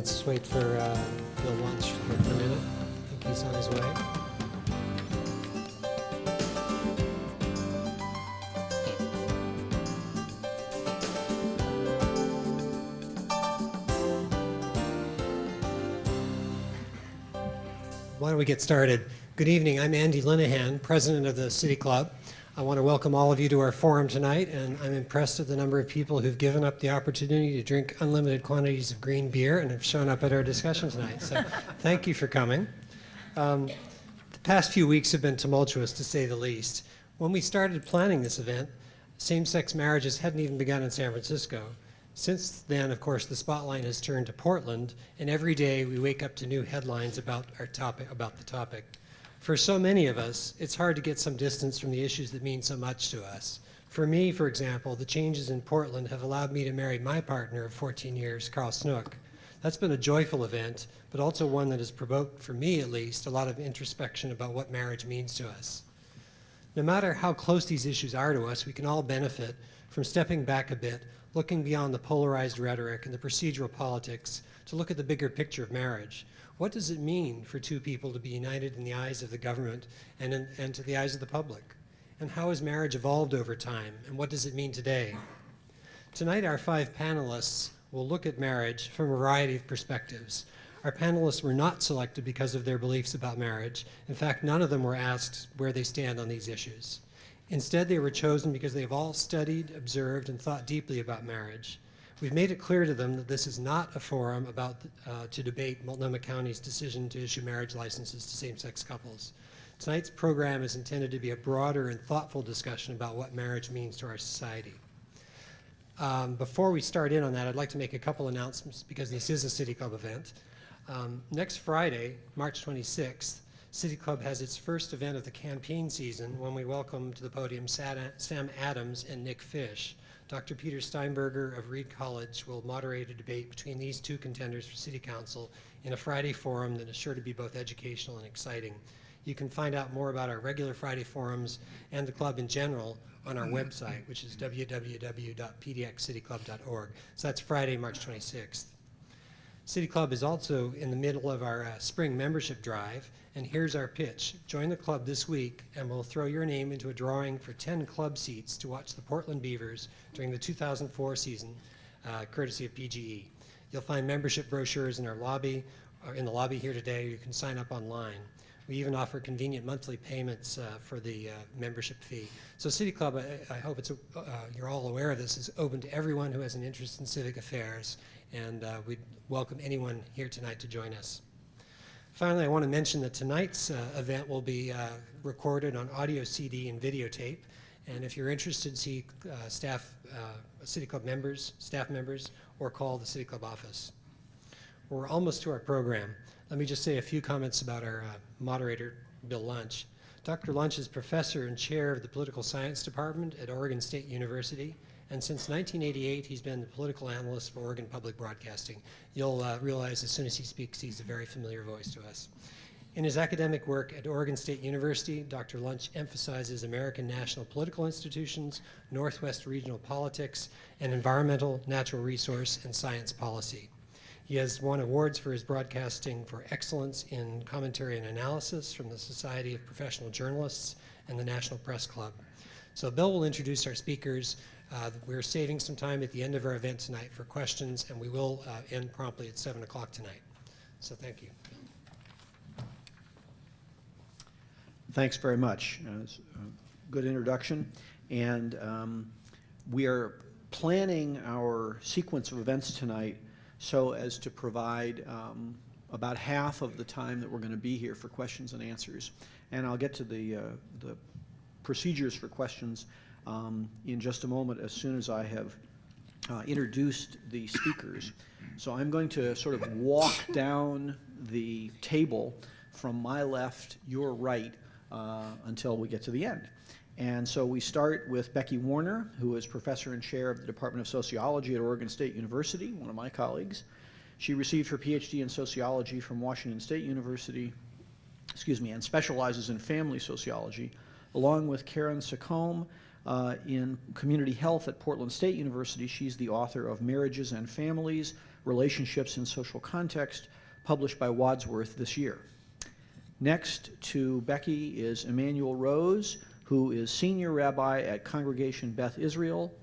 Let's wait for Bill Lunch for a minute. I think he's on his way. Why don't we get started? Good evening. I'm Andy LINEHAN, president of the City Club. I want to welcome all of you to our forum tonight, and I'm impressed at the number of people who've given up the opportunity to drink unlimited quantities of green beer and have shown up at our discussion tonight. So thank you for coming. The past few weeks have been tumultuous, to say the least. When we started planning this event, same-sex marriages hadn't even begun in San Francisco. Since then, of course, the spotlight has turned to Portland, and every day we wake up to new headlines about the topic. For so many of us, it's hard to get some distance from the issues that mean so much to us. For me, for example, the changes in Portland have allowed me to marry my partner of 14 years, Carl Snook. That's been a joyful event, but also one that has provoked, for me at least, a lot of introspection about what marriage means to us. No matter how close these issues are to us, we can all benefit from stepping back a bit, looking beyond the polarized rhetoric and the procedural politics to look at the bigger picture of marriage. What does it mean for two people to be united in the eyes of the government and to the eyes of the public? And how has marriage evolved over time, and what does it mean today? Tonight, our 5 panelists will look at marriage from a variety of perspectives. Our panelists were not selected because of their beliefs about marriage. In fact, none of them were asked where they stand on these issues. Instead, they were chosen because they've all studied, observed, and thought deeply about marriage. We've made it clear to them that this is not a forum to debate Multnomah County's decision to issue marriage licenses to same-sex couples. Tonight's program is intended to be a broader and thoughtful discussion about what marriage means to our society. Before we start in on that, I'd like to make a couple announcements because this is a City Club event. Next Friday, March 26th, City Club has its first event of the campaign season when we welcome to the podium Sam Adams and Nick Fish. Dr. Peter Steinberger of Reed College will moderate a debate between these two contenders for City Council in a Friday forum that is sure to be both educational and exciting. You can find out more about our regular Friday forums and the club in general on our website, which is www.pdxcityclub.org. So that's Friday, March 26th. City Club is also in the middle of our spring membership drive, and here's our pitch. Join the club this week, and we'll throw your name into a drawing for 10 club seats to watch the Portland Beavers during the 2004 season, courtesy of PGE. You'll find membership brochures in our lobby, or in the lobby here today. You can sign up online. We even offer convenient monthly payments for the membership fee. So City Club, I hope you're all aware of this, is open to everyone who has an interest in civic affairs, and we'd welcome anyone here tonight to join us. Finally, I want to mention that tonight's event will be recorded on audio CD and videotape, and if you're interested, see City Club members, staff members, or call the City Club office. We're almost to our program. Let me just say a few comments about our moderator, Bill Lunch. Dr. Lunch is professor and chair of the Political Science Department at Oregon State University, and since 1988, he's been the political analyst for Oregon Public Broadcasting. You'll realize as soon as he speaks, he's a very familiar voice to us. In his academic work at Oregon State University, Dr. Lunch emphasizes American national political institutions, Northwest regional politics, and environmental, natural resource, and science policy. He has won awards for his broadcasting for excellence in commentary and analysis from the Society of Professional Journalists and the National Press Club. So Bill will introduce our speakers. We're saving some time at the end of our event tonight for questions, and we will end promptly at 7 o'clock tonight. So thank you. Thanks very much. It's a good introduction. And we are planning our sequence of events tonight so as to provide about half of the time that we're going to be here for questions and answers. And I'll get to the procedures for questions in just a moment as soon as I have introduced the speakers. So I'm going to sort of walk down the table from my left, your right, until we get to the end. And so we start with Becky Warner, who is professor and chair of the Department of Sociology at Oregon State University, one of my colleagues. She received her PhD in sociology from Washington State University, and specializes in family sociology, along with Karen Sacombe, In community health at Portland State University, she's the author of Marriages and Families, Relationships in Social Context, published by Wadsworth this year. Next to Becky is Emanuel Rose, who is senior rabbi at Congregation Beth Israel.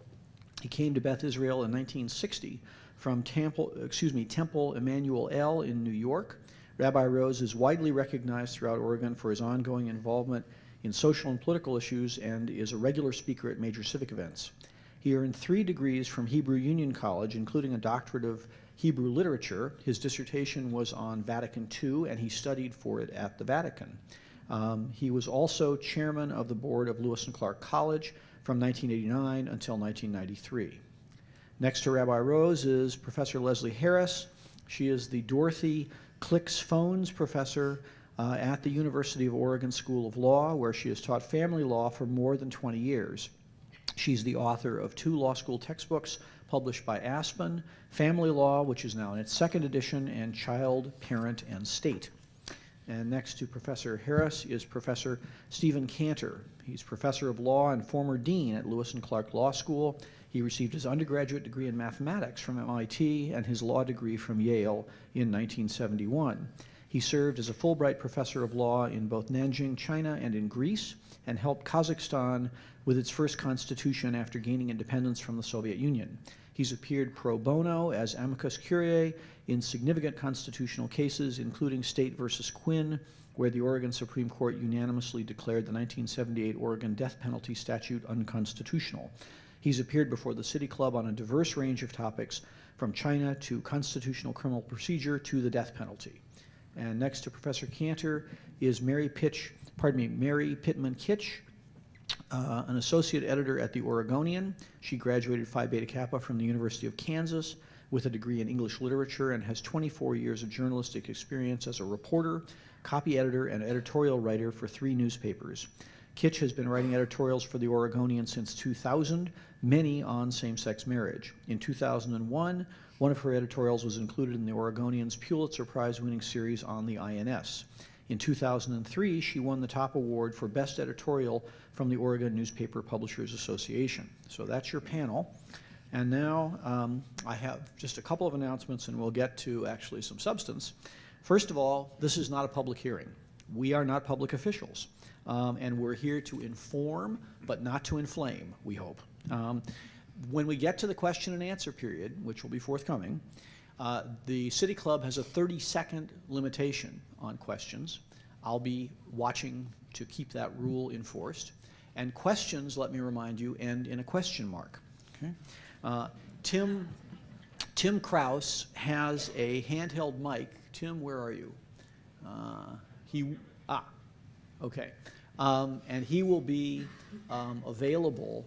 He came to Beth Israel in 1960 from Temple Emanuel in New York. Rabbi Rose is widely recognized throughout Oregon for his ongoing involvement in social and political issues and is a regular speaker at major civic events. He earned 3 degrees from Hebrew Union College, including a doctorate of Hebrew literature. His dissertation was on Vatican II, and he studied for it at the Vatican. He was also chairman of the board of Lewis and Clark College from 1989 until 1993. Next to Rabbi Rose is Professor Leslie Harris. She is the Dorothy Clicks Phones Professor at the University of Oregon School of Law, where she has taught family law for more than 20 years. She's the author of 2 law school textbooks published by Aspen, Family Law, which is now in its 2nd edition, and Child, Parent, and State. And next to Professor Harris is Professor Stephen Kanter. He's professor of law and former dean at Lewis and Clark Law School. He received his undergraduate degree in mathematics from MIT and his law degree from Yale in 1971. He served as a Fulbright professor of law in both Nanjing, China, and in Greece, and helped Kazakhstan with its first constitution after gaining independence from the Soviet Union. He's appeared pro bono as amicus curiae in significant constitutional cases, including State versus Quinn, where the Oregon Supreme Court unanimously declared the 1978 Oregon death penalty statute unconstitutional. He's appeared before the City Club on a diverse range of topics, from China to constitutional criminal procedure to the death penalty. And next to Professor Kanter is Mary Pitman Kitch, an associate editor at the Oregonian. She graduated Phi Beta Kappa from the University of Kansas with a degree in English literature and has 24 years of journalistic experience as a reporter, copy editor, and editorial writer for 3 newspapers. Kitch has been writing editorials for the Oregonian since 2000, many on same-sex marriage. In 2001, one of her editorials was included in the Oregonian's Pulitzer Prize-winning series on the INS. In 2003, she won the top award for Best Editorial from the Oregon Newspaper Publishers Association. So that's your panel. And now I have just a couple of announcements, and we'll get to actually some substance. First of all, this is not a public hearing. We are not public officials, and we're here to inform, but not to inflame, we hope. When we get to the question and answer period, which will be forthcoming, the City Club has a 30-second limitation on questions. I'll be watching to keep that rule enforced. And questions, let me remind you, end in a question mark. Okay? Tim Kraus has a handheld mic. Tim, where are you? Okay. And he will be available.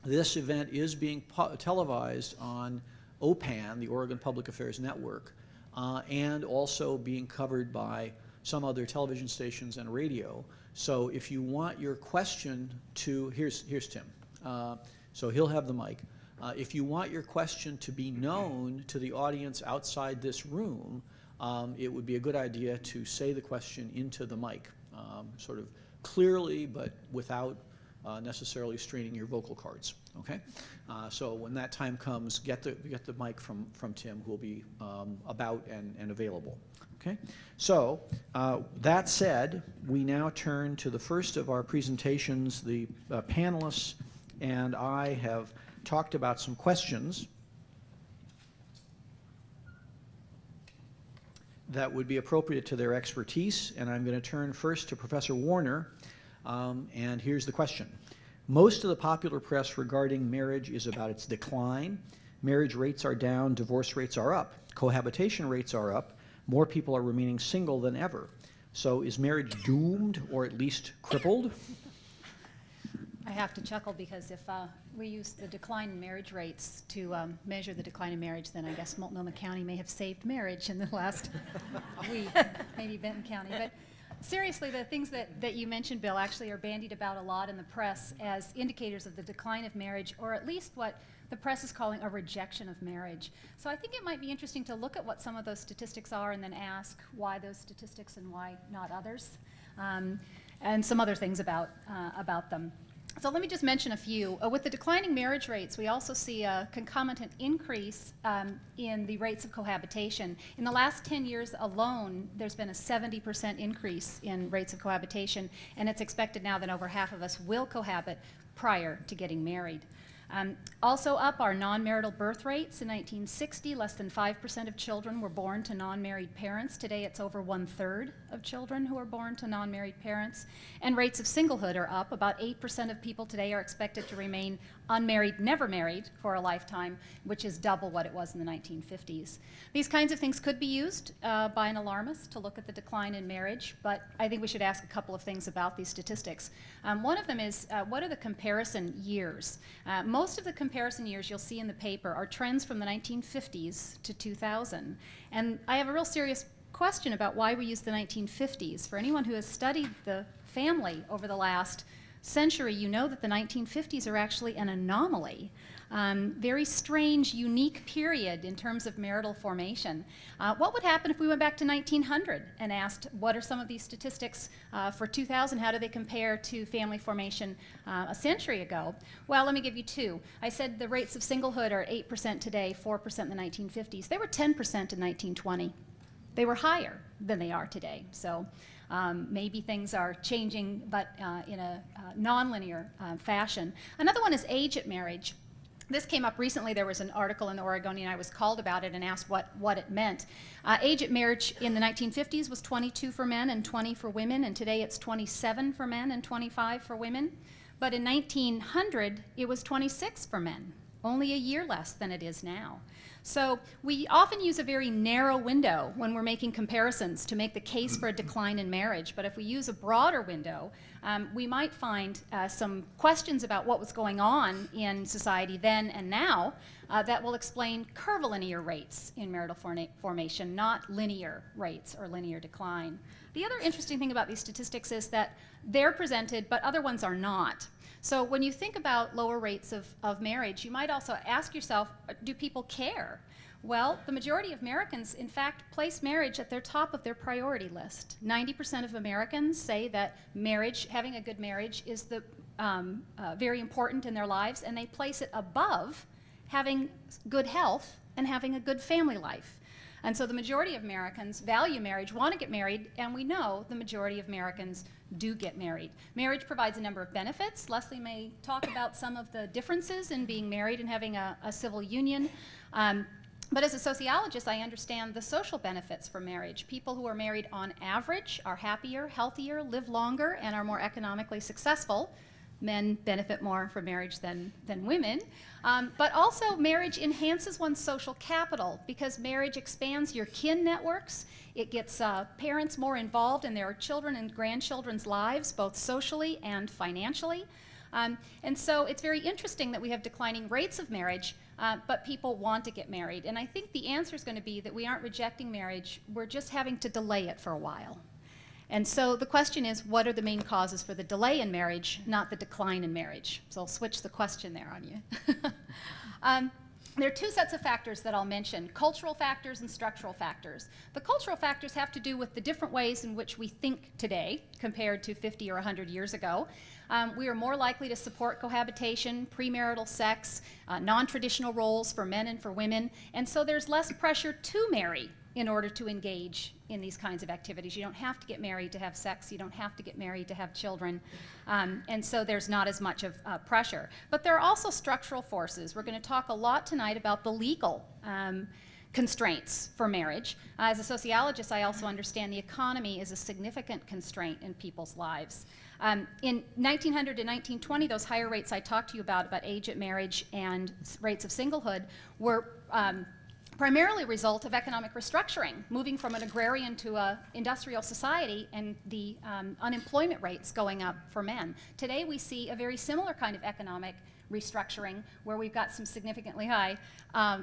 This event is being televised on OPAN, the Oregon Public Affairs Network, and also being covered by some other television stations and radio. So if you want your question to, here's Tim. So he'll have the mic. If you want your question to be known to the audience outside this room, it would be a good idea to say the question into the mic, sort of clearly, but without necessarily straining your vocal cords. Okay, so when that time comes, get the mic from Tim, who will be about and available. Okay, so that said, we now turn to the first of our presentations. The panelists and I have talked about some questions that would be appropriate to their expertise, and I'm going to turn first to Professor Warner, and here's the question. Most of the popular press regarding marriage is about its decline. Marriage rates are down, divorce rates are up, cohabitation rates are up, more people are remaining single than ever. So is marriage doomed or at least crippled? I have to chuckle because if we use the decline in marriage rates to measure the decline in marriage, then I guess Multnomah County may have saved marriage in the last week, maybe Benton County. But seriously, the things that you mentioned, Bill, actually are bandied about a lot in the press as indicators of the decline of marriage, or at least what the press is calling a rejection of marriage. So I think it might be interesting to look at what some of those statistics are and then ask why those statistics and why not others, and some other things about them. So let me just mention a few. With the declining marriage rates, we also see a concomitant increase in the rates of cohabitation. In the last 10 years alone, there's been a 70% increase in rates of cohabitation, and it's expected now that over half of us will cohabit prior to getting married. Also up are non-marital birth rates. In 1960, less than 5% of children were born to non-married parents. Today, it's over 1/3 of children who are born to non-married parents. And rates of singlehood are up. About 8% of people today are expected to remain unmarried, never married, for a lifetime, which is double what it was in the 1950s. These kinds of things could be used by an alarmist to look at the decline in marriage, but I think we should ask a couple of things about these statistics. One of them is, what are the comparison years? Most of the comparison years you'll see in the paper are trends from the 1950s to 2000. And I have a real serious question about why we use the 1950s. For anyone who has studied the family over the last century, you know that the 1950s are actually an anomaly. Very strange, unique period in terms of marital formation. What would happen if we went back to 1900 and asked, what are some of these statistics for 2000? How do they compare to family formation a century ago? Well, let me give you two. I said the rates of singlehood are 8% today, 4% in the 1950s. They were 10% in 1920. They were higher than they are today. So maybe things are changing, but in a nonlinear fashion. Another one is age at marriage. This came up recently. There was an article in the Oregonian. I was called about it and asked what it meant. Age at marriage in the 1950s was 22 for men and 20 for women, and today it's 27 for men and 25 for women. But in 1900, it was 26 for men, only a year less than it is now. So we often use a very narrow window when we're making comparisons to make the case for a decline in marriage. But if we use a broader window, we might find some questions about what was going on in society then and now that will explain curvilinear rates in marital formation, not linear rates or linear decline. The other interesting thing about these statistics is that they're presented, but other ones are not. So when you think about lower rates of marriage, you might also ask yourself, do people care? Well, the majority of Americans, in fact, place marriage at their top of their priority list. 90% of Americans say that marriage, having a good marriage, is very important in their lives, and they place it above having good health and having a good family life. And so the majority of Americans value marriage, want to get married, and we know the majority of Americans do get married. Marriage provides a number of benefits. Leslie may talk about some of the differences in being married and having a civil union. But as a sociologist, I understand the social benefits from marriage. People who are married on average are happier, healthier, live longer, and are more economically successful. Men benefit more from marriage than women. But also marriage enhances one's social capital because marriage expands your kin networks. It gets parents more involved in their children and grandchildren's lives, both socially and financially. And so it's very interesting that we have declining rates of marriage, but people want to get married. And I think the answer is going to be that we aren't rejecting marriage, we're just having to delay it for a while. And so the question is, what are the main causes for the delay in marriage, not the decline in marriage? So I'll switch the question there on you. There are two sets of factors that I'll mention, cultural factors and structural factors. The cultural factors have to do with the different ways in which we think today compared to 50 or 100 years ago. We are more likely to support cohabitation, premarital sex, non-traditional roles for men and for women, and so there's less pressure to marry in order to engage in these kinds of activities. You don't have to get married to have sex. You don't have to get married to have children. And so there's not as much of pressure. But there are also structural forces. We're going to talk a lot tonight about the legal constraints for marriage. As a sociologist, I also understand the economy is a significant constraint in people's lives. In 1900 to 1920, those higher rates I talked to you about age at marriage and rates of singlehood, were primarily a result of economic restructuring, moving from an agrarian to an industrial society and the unemployment rates going up for men. Today we see a very similar kind of economic restructuring where we've got some significantly high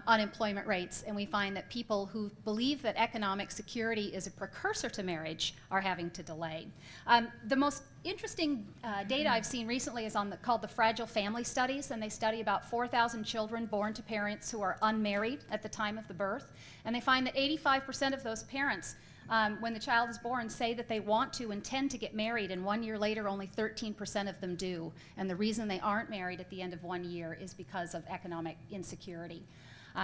unemployment rates, and we find that people who believe that economic security is a precursor to marriage are having to delay. The most interesting data I've seen recently is called the Fragile Family Studies, and they study about 4,000 children born to parents who are unmarried at the time of the birth, and they find that 85% of those parents when the child is born, say that they want to intend to get married, and 1 year later only 13% of them do. And the reason they aren't married at the end of 1 year is because of economic insecurity.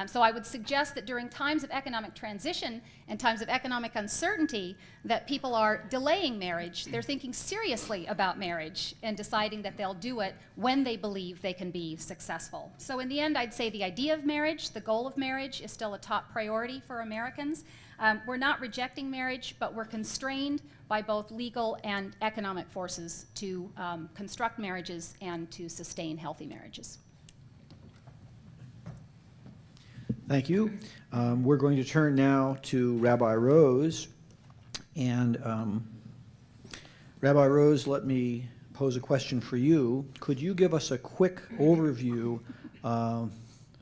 So I would suggest that during times of economic transition and times of economic uncertainty that people are delaying marriage. They're thinking seriously about marriage and deciding that they'll do it when they believe they can be successful. So in the end, I'd say the idea of marriage, the goal of marriage, is still a top priority for Americans. We're not rejecting marriage, but we're constrained by both legal and economic forces to construct marriages and to sustain healthy marriages. Thank you. We're going to turn now to Rabbi Rose. And Rabbi Rose, let me pose a question for you. Could you give us a quick overview,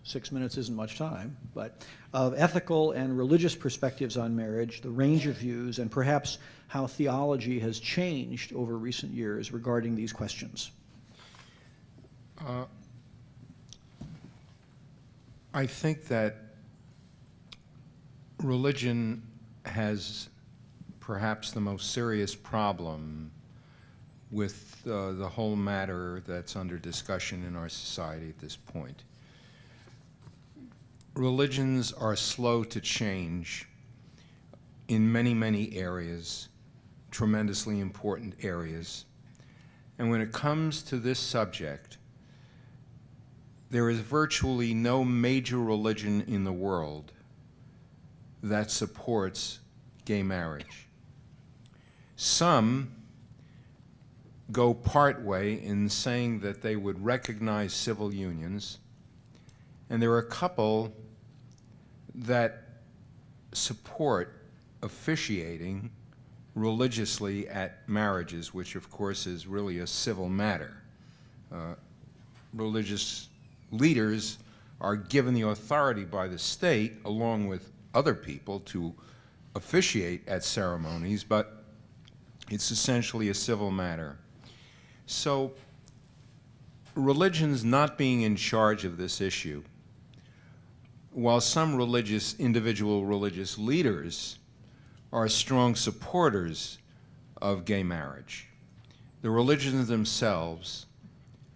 6 minutes isn't much time, but of ethical and religious perspectives on marriage, the range of views, and perhaps how theology has changed over recent years regarding these questions? I think that religion has perhaps the most serious problem with the whole matter that's under discussion in our society at this point. Religions are slow to change in many, many areas, tremendously important areas. And when it comes to this subject, there is virtually no major religion in the world that supports gay marriage. Some go partway in saying that they would recognize civil unions, and there are a couple that support officiating religiously at marriages, which of course is really a civil matter. Religious leaders are given the authority by the state, along with other people, to officiate at ceremonies, but it's essentially a civil matter. So religions not being in charge of this issue, while some individual religious leaders are strong supporters of gay marriage, the religions themselves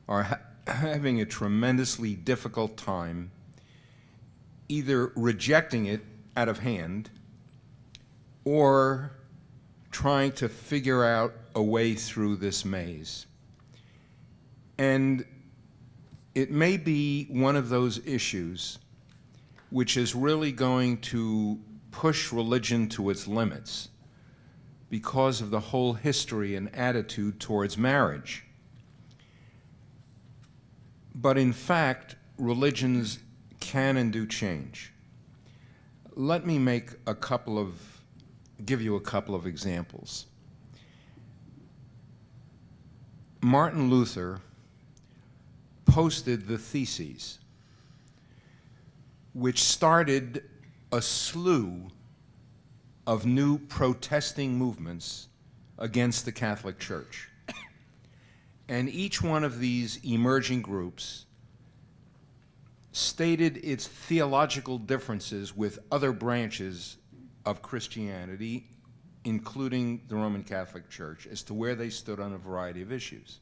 are having a tremendously difficult time either rejecting it out of hand or trying to figure out a way through this maze. And it may be one of those issues which is really going to push religion to its limits because of the whole history and attitude towards marriage. But in fact, religions can and do change. Let me give you a couple of examples. Martin Luther posted the Theses, which started a slew of new protesting movements against the Catholic Church. And each one of these emerging groups stated its theological differences with other branches of Christianity, including the Roman Catholic Church, as to where they stood on a variety of issues.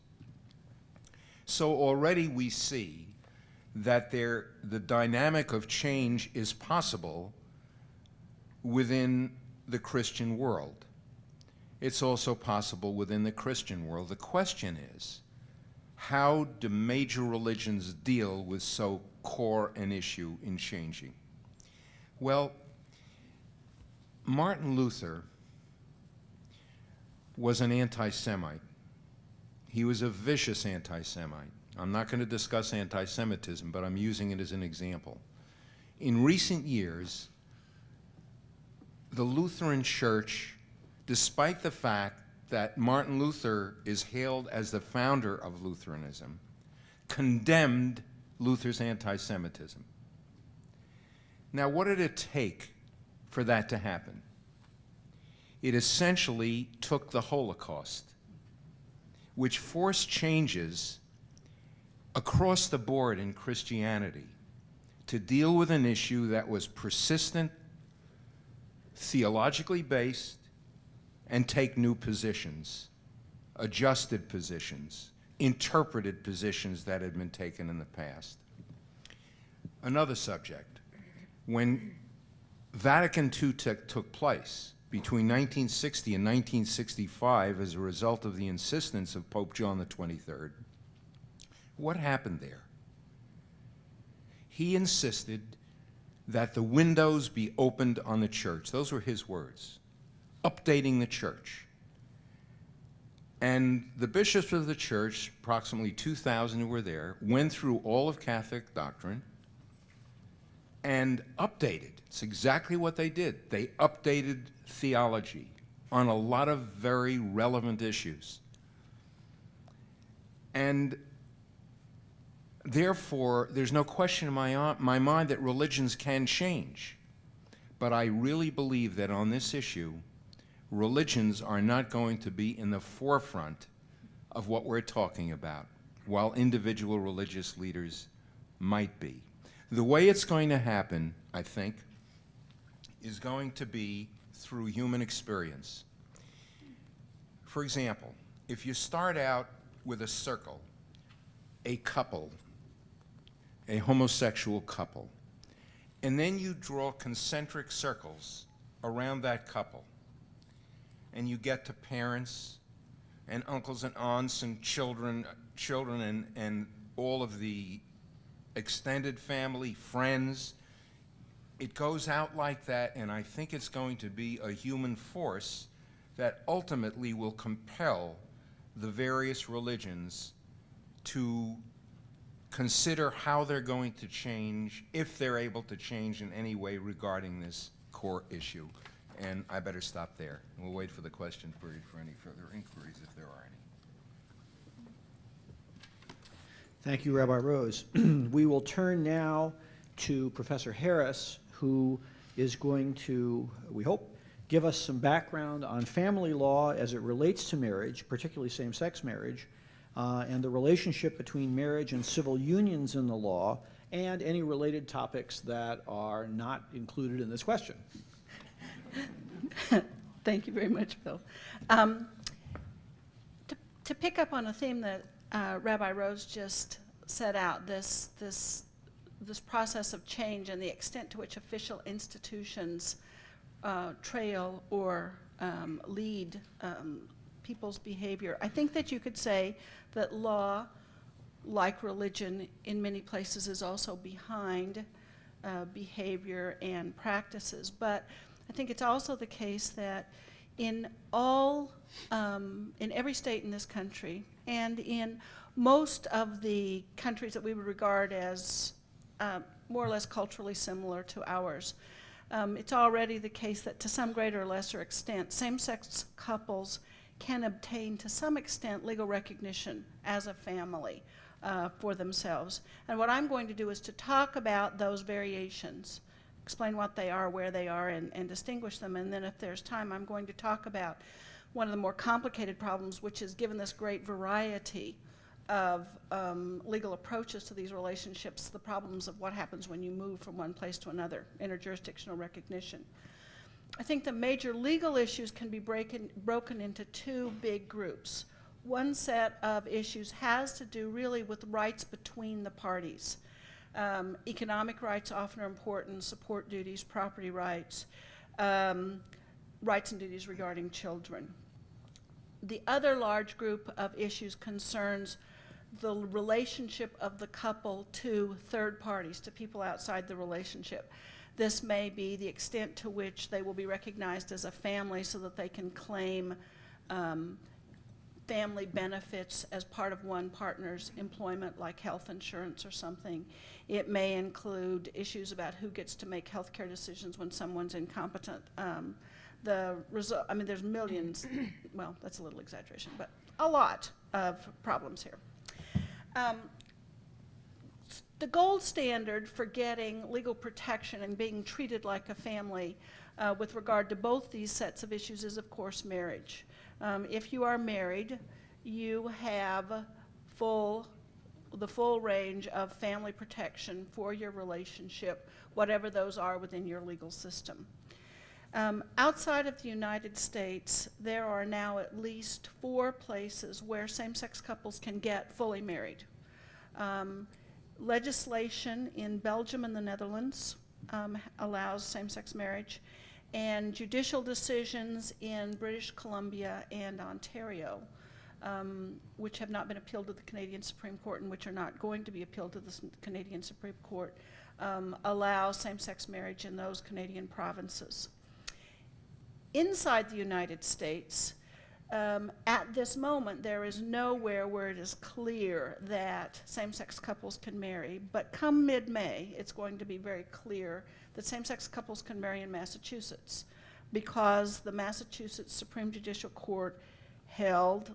So already we see that the dynamic of change is possible within the Christian world. It's also possible within the Christian world. The question is, how do major religions deal with so core an issue in changing? Well, Martin Luther was an anti-Semite. He was a vicious anti-Semite. I'm not going to discuss anti-Semitism, but I'm using it as an example. In recent years, the Lutheran Church, despite the fact that Martin Luther is hailed as the founder of Lutheranism, condemned Luther's anti-Semitism. Now, what did it take for that to happen? It essentially took the Holocaust, which forced changes across the board in Christianity to deal with an issue that was persistent, theologically based, and take new positions, adjusted positions, interpreted positions that had been taken in the past. Another subject. When Vatican II took place between 1960 and 1965 as a result of the insistence of Pope John the 23rd, what happened there? He insisted that the windows be opened on the church. Those were his words. Updating the church. And the bishops of the church, approximately 2,000 who were there, went through all of Catholic doctrine and updated. It's exactly what they did. They updated theology on a lot of very relevant issues. And therefore, there's no question in my mind that religions can change. But I really believe that on this issue, religions are not going to be in the forefront of what we're talking about, while individual religious leaders might be. The way it's going to happen, I think, is going to be through human experience. For example, if you start out with a circle, a couple, a homosexual couple, and then you draw concentric circles around that couple, and you get to parents and uncles and aunts and children and all of the extended family, friends. It goes out like that, and I think it's going to be a human force that ultimately will compel the various religions to consider how they're going to change, if they're able to change in any way regarding this core issue. And I better stop there. We'll wait for the question period for any further inquiries, if there are any. Thank you, Rabbi Rose. We will turn now to Professor Harris, who is going to, we hope, give us some background on family law as it relates to marriage, particularly same-sex marriage, and the relationship between marriage and civil unions in the law, and any related topics that are not included in this question. Thank you very much, Bill. To pick up on a theme that Rabbi Rose just set out, this process of change and the extent to which official institutions trail or lead people's behavior, I think that you could say that law, like religion, in many places is also behind behavior and practices. But I think it's also the case that in every state in this country and in most of the countries that we would regard as more or less culturally similar to ours, it's already the case that to some greater or lesser extent, same-sex couples can obtain to some extent legal recognition as a family for themselves. And what I'm going to do is to talk about those variations, explain what they are, where they are, and distinguish them. And then if there's time, I'm going to talk about one of the more complicated problems, which is given this great variety of legal approaches to these relationships, the problems of what happens when you move from one place to another, interjurisdictional recognition. I think the major legal issues can be broken into two big groups. One set of issues has to do really with rights between the parties. Economic rights often are important, support duties, property rights, rights and duties regarding children. The other large group of issues concerns the relationship of the couple to third parties, to people outside the relationship. This may be the extent to which they will be recognized as a family so that they can claim family benefits as part of one partner's employment, like health insurance or something. It may include issues about who gets to make health care decisions when someone's incompetent. There's millions, well, that's a little exaggeration, but a lot of problems here. The gold standard for getting legal protection and being treated like a family with regard to both these sets of issues is, of course, marriage. If you are married, you have the full range of family protection for your relationship, whatever those are within your legal system. Outside of the United States, there are now at least 4 places where same-sex couples can get fully married. Legislation in Belgium and the Netherlands allows same-sex marriage, and judicial decisions in British Columbia and Ontario, which have not been appealed to the Canadian Supreme Court and which are not going to be appealed to the Canadian Supreme Court, allow same-sex marriage in those Canadian provinces. Inside the United States, at this moment, there is nowhere where it is clear that same-sex couples can marry, but come mid-May, it's going to be very clear that same-sex couples can marry in Massachusetts, because the Massachusetts Supreme Judicial Court held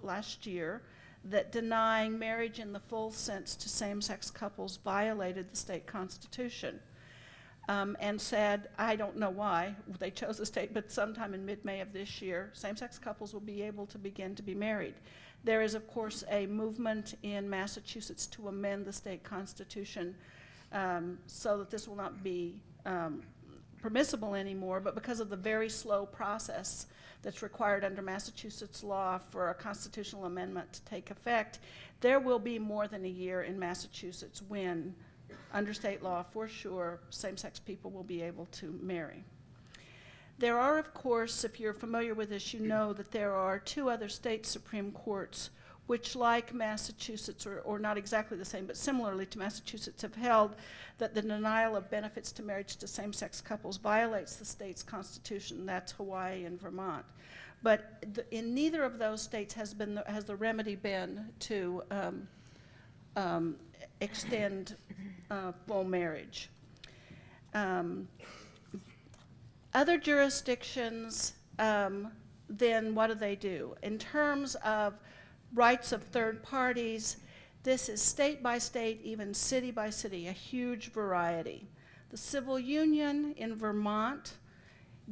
last year that denying marriage in the full sense to same-sex couples violated the state constitution. And said, I don't know why they chose the state, but sometime in mid-May of this year, same-sex couples will be able to begin to be married. There is, of course, a movement in Massachusetts to amend the state constitution so that this will not be permissible anymore, but because of the very slow process that's required under Massachusetts law for a constitutional amendment to take effect, there will be more than a year in Massachusetts when, under state law, for sure, same-sex people will be able to marry. There are, of course, if you're familiar with this, you know that there are 2 other state Supreme Courts which, like Massachusetts, or not exactly the same, but similarly to Massachusetts, have held that the denial of benefits to marriage to same-sex couples violates the state's constitution. That's Hawaii and Vermont. But in neither of those states has the remedy been to extend full marriage. Other jurisdictions, then what do? In terms of rights of third parties, this is state by state, even city by city, a huge variety. The civil union in Vermont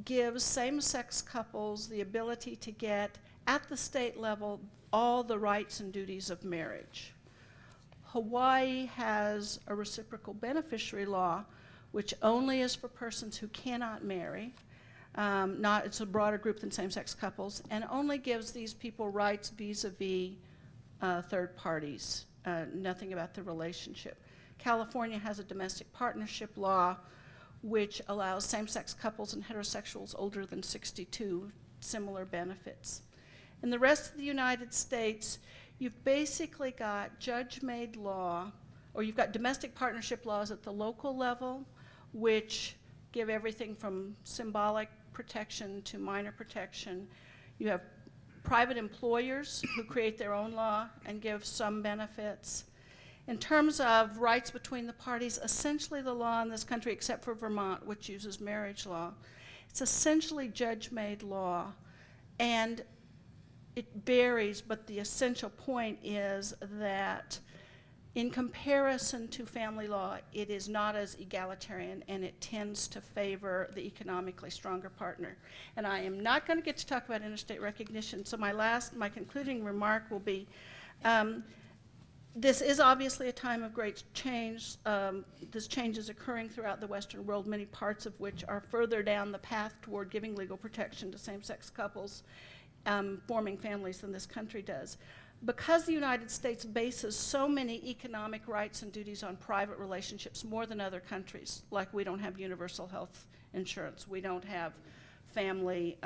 gives same-sex couples the ability to get, at the state level, all the rights and duties of marriage. Hawaii has a reciprocal beneficiary law, which only is for persons who cannot marry. It's a broader group than same-sex couples, and only gives these people rights vis-a-vis third parties, nothing about the relationship. California has a domestic partnership law, which allows same-sex couples and heterosexuals older than 62 similar benefits. In the rest of the United States, you've basically got judge-made law, or you've got domestic partnership laws at the local level, which give everything from symbolic protection to minor protection. You have private employers who create their own law and give some benefits. In terms of rights between the parties, essentially the law in this country, except for Vermont, which uses marriage law, it's essentially judge-made law, and it varies, but the essential point is that in comparison to family law, it is not as egalitarian, and it tends to favor the economically stronger partner. And I am not going to get to talk about interstate recognition, so my concluding remark will be, this is obviously a time of great change. This change is occurring throughout the Western world, many parts of which are further down the path toward giving legal protection to same-sex couples forming families than this country does. Because the United States bases so many economic rights and duties on private relationships more than other countries, like we don't have universal health insurance, we don't have family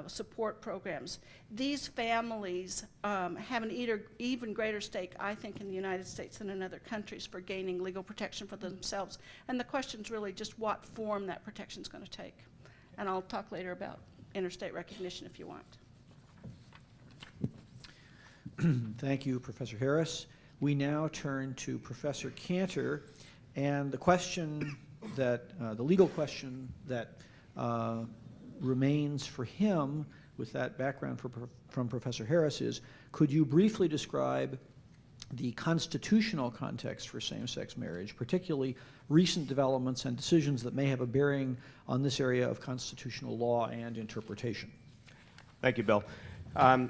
support programs. These families have an even greater stake, I think, in the United States than in other countries for gaining legal protection for themselves. And the question's really just what form that protection's going to take. And I'll talk later about interstate recognition if you want. Thank you, Professor Harris. We now turn to Professor Kanter, and the question that, the legal question that remains for him with that background from Professor Harris is, could you briefly describe the constitutional context for same-sex marriage, particularly recent developments and decisions that may have a bearing on this area of constitutional law and interpretation? Thank you, Bill.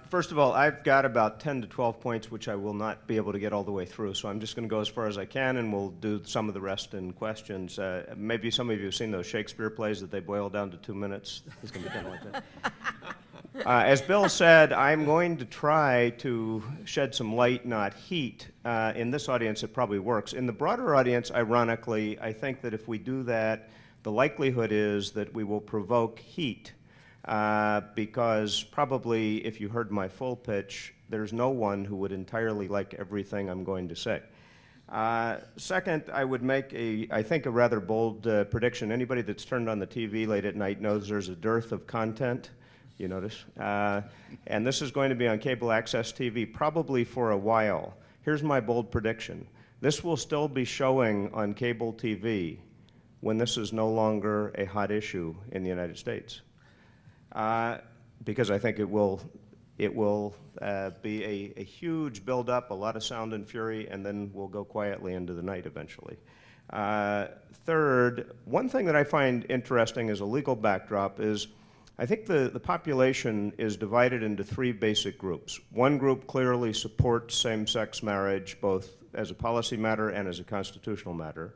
First of all, I've got about 10 to 12 points which I will not be able to get all the way through, so I'm just going to go as far as I can, and we'll do some of the rest in questions. Maybe some of you have seen those Shakespeare plays that they boil down to 2 minutes. It's going to be kind of like that. As Bill said, I'm going to try to shed some light, not heat. In this audience, it probably works. In the broader audience, ironically, I think that if we do that, the likelihood is that we will provoke heat. Because probably, if you heard my full pitch, there's no one who would entirely like everything I'm going to say. Second, I would make I think, a rather bold prediction. Anybody that's turned on the TV late at night knows there's a dearth of content, you notice? And this is going to be on cable access TV probably for a while. Here's my bold prediction. This will still be showing on cable TV when this is no longer a hot issue in the United States. Because I think it will be a huge buildup, a lot of sound and fury, and then we'll go quietly into the night eventually. Third, one thing that I find interesting as a legal backdrop is I think the population is divided into 3 basic groups. One group clearly supports same-sex marriage, both as a policy matter and as a constitutional matter.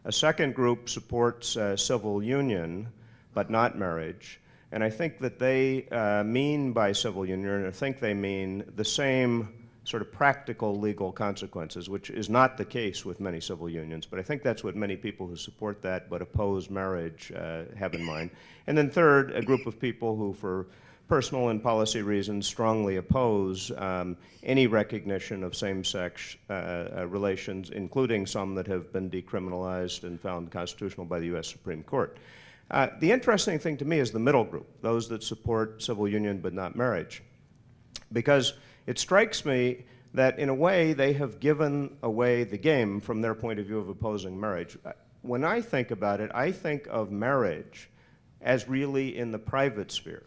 A second group supports civil union, but not marriage. And I think that they mean by civil union, or think they mean the same sort of practical legal consequences, which is not the case with many civil unions. But I think that's what many people who support that but oppose marriage have in mind. And then third, a group of people who, for personal and policy reasons, strongly oppose any recognition of same-sex relations, including some that have been decriminalized and found constitutional by the U.S. Supreme Court. The interesting thing to me is the middle group, those that support civil union but not marriage. Because it strikes me that in a way they have given away the game from their point of view of opposing marriage. When I think about it, I think of marriage as really in the private sphere.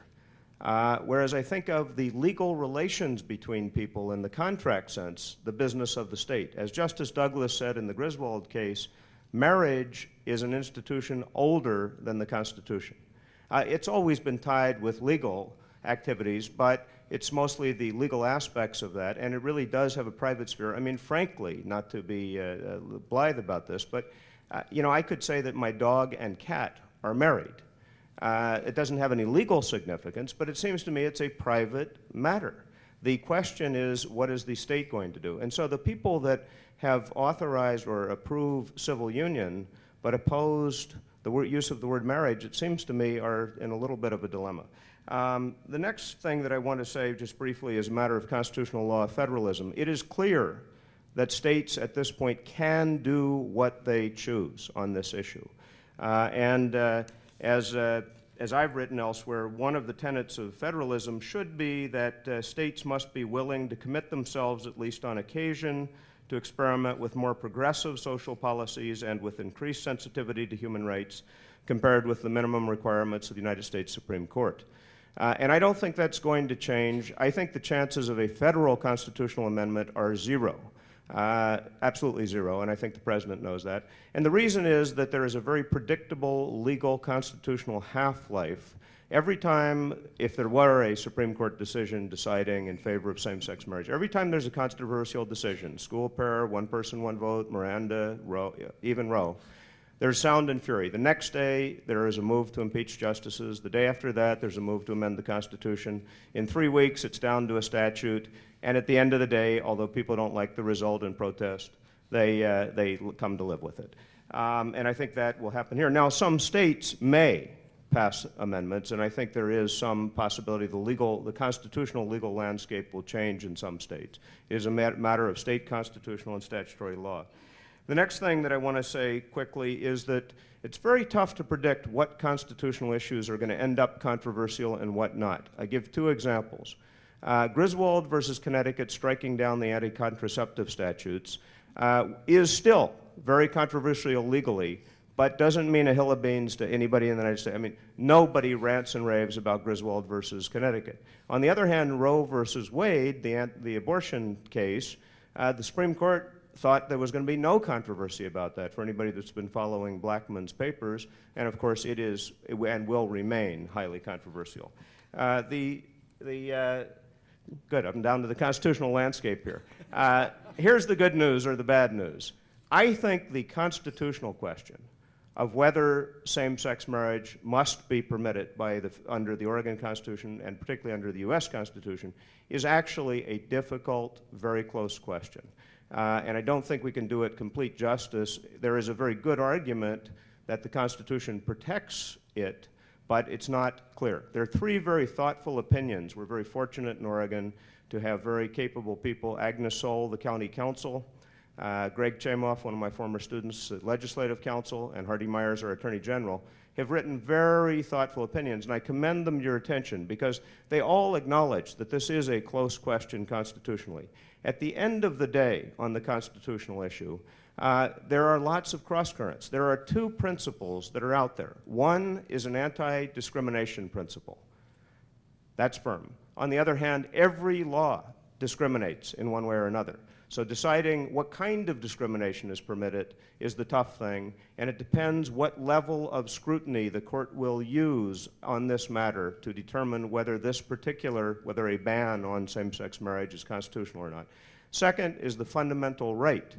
Whereas I think of the legal relations between people in the contract sense, the business of the state. As Justice Douglas said in the Griswold case, marriage is an institution older than the Constitution. It's always been tied with legal activities, but it's mostly the legal aspects of that, and it really does have a private sphere. I mean, frankly, not to be blithe about this, but I could say that my dog and cat are married. It doesn't have any legal significance, but it seems to me it's a private matter. The question is, what is the state going to do? And so the people that have authorized or approved civil union but opposed the use of the word marriage, it seems to me, are in a little bit of a dilemma. The next thing that I want to say just briefly is a matter of constitutional law of federalism. It is clear that states at this point can do what they choose on this issue. As I've written elsewhere, one of the tenets of federalism should be that states must be willing to commit themselves, at least on occasion, to experiment with more progressive social policies and with increased sensitivity to human rights compared with the minimum requirements of the United States Supreme Court. And I don't think that's going to change. I think the chances of a federal constitutional amendment are zero. Absolutely zero, and I think the President knows that. And the reason is that there is a very predictable legal constitutional half-life. Every time, if there were a Supreme Court decision deciding in favor of same-sex marriage, every time there's a controversial decision, school pair, one person, one vote, Miranda, Roe, even Roe, there's sound and fury. The next day, there is a move to impeach justices. The day after that, there's a move to amend the Constitution. In 3 weeks, it's down to a statute. And at the end of the day, although people don't like the result and protest, they come to live with it. And I think that will happen here. Now, some states may pass amendments, and I think there is some possibility the constitutional legal landscape will change in some states. It is a matter of state constitutional and statutory law. The next thing that I want to say quickly is that it's very tough to predict what constitutional issues are going to end up controversial and what not. I give 2 examples. Griswold versus Connecticut striking down the anti-contraceptive statutes is still very controversial legally, but doesn't mean a hill of beans to anybody in the United States. I mean, nobody rants and raves about Griswold versus Connecticut. On the other hand, Roe versus Wade, the abortion case, the Supreme Court thought there was going to be no controversy about that for anybody that's been following Blackmun's papers, and of course it is and will remain highly controversial. The Good, I'm down to the constitutional landscape here. Here's the good news or the bad news. I think the constitutional question of whether same-sex marriage must be permitted under the Oregon Constitution and particularly under the U.S. Constitution is actually a difficult, very close question. And I don't think we can do it complete justice. There is a very good argument that the Constitution protects it, but it's not clear. There are three very thoughtful opinions. We're very fortunate in Oregon to have very capable people. Agnes Soul, the county council, Greg Chamoff, one of my former students at legislative council, and Hardy Myers, our attorney general, have written very thoughtful opinions, and I commend them to your attention because they all acknowledge that this is a close question constitutionally. At the end of the day on the constitutional issue, there are lots of cross-currents. There are two principles that are out there. One is an anti-discrimination principle. That's firm. On the other hand, every law discriminates in one way or another. So deciding what kind of discrimination is permitted is the tough thing, and it depends what level of scrutiny the court will use on this matter to determine whether whether a ban on same-sex marriage is constitutional or not. Second is the fundamental right,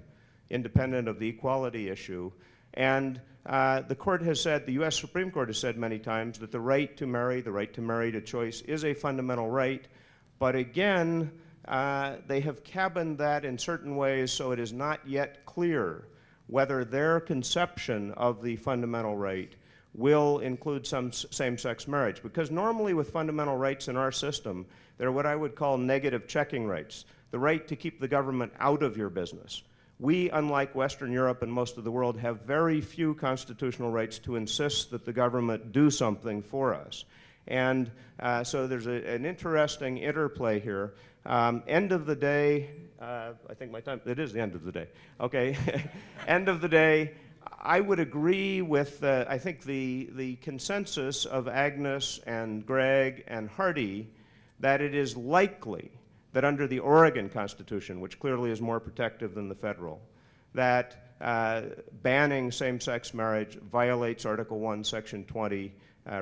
independent of the equality issue. And the court has said, the U.S. Supreme Court has said many times that the right to marry to choice is a fundamental right. But again, they have cabined that in certain ways so it is not yet clear whether their conception of the fundamental right will include some same-sex marriage. Because normally with fundamental rights in our system, they're what I would call negative checking rights. The right to keep the government out of your business. We, unlike Western Europe and most of the world, have very few constitutional rights to insist that the government do something for us. And so there's an interesting interplay here. End of the day, I think my time, it is the end of the day. Okay, end of the day, I would agree with, I think, the consensus of Agnes and Greg and Hardy that it is likely that under the Oregon Constitution, which clearly is more protective than the federal, that banning same-sex marriage violates Article 1, Section 20,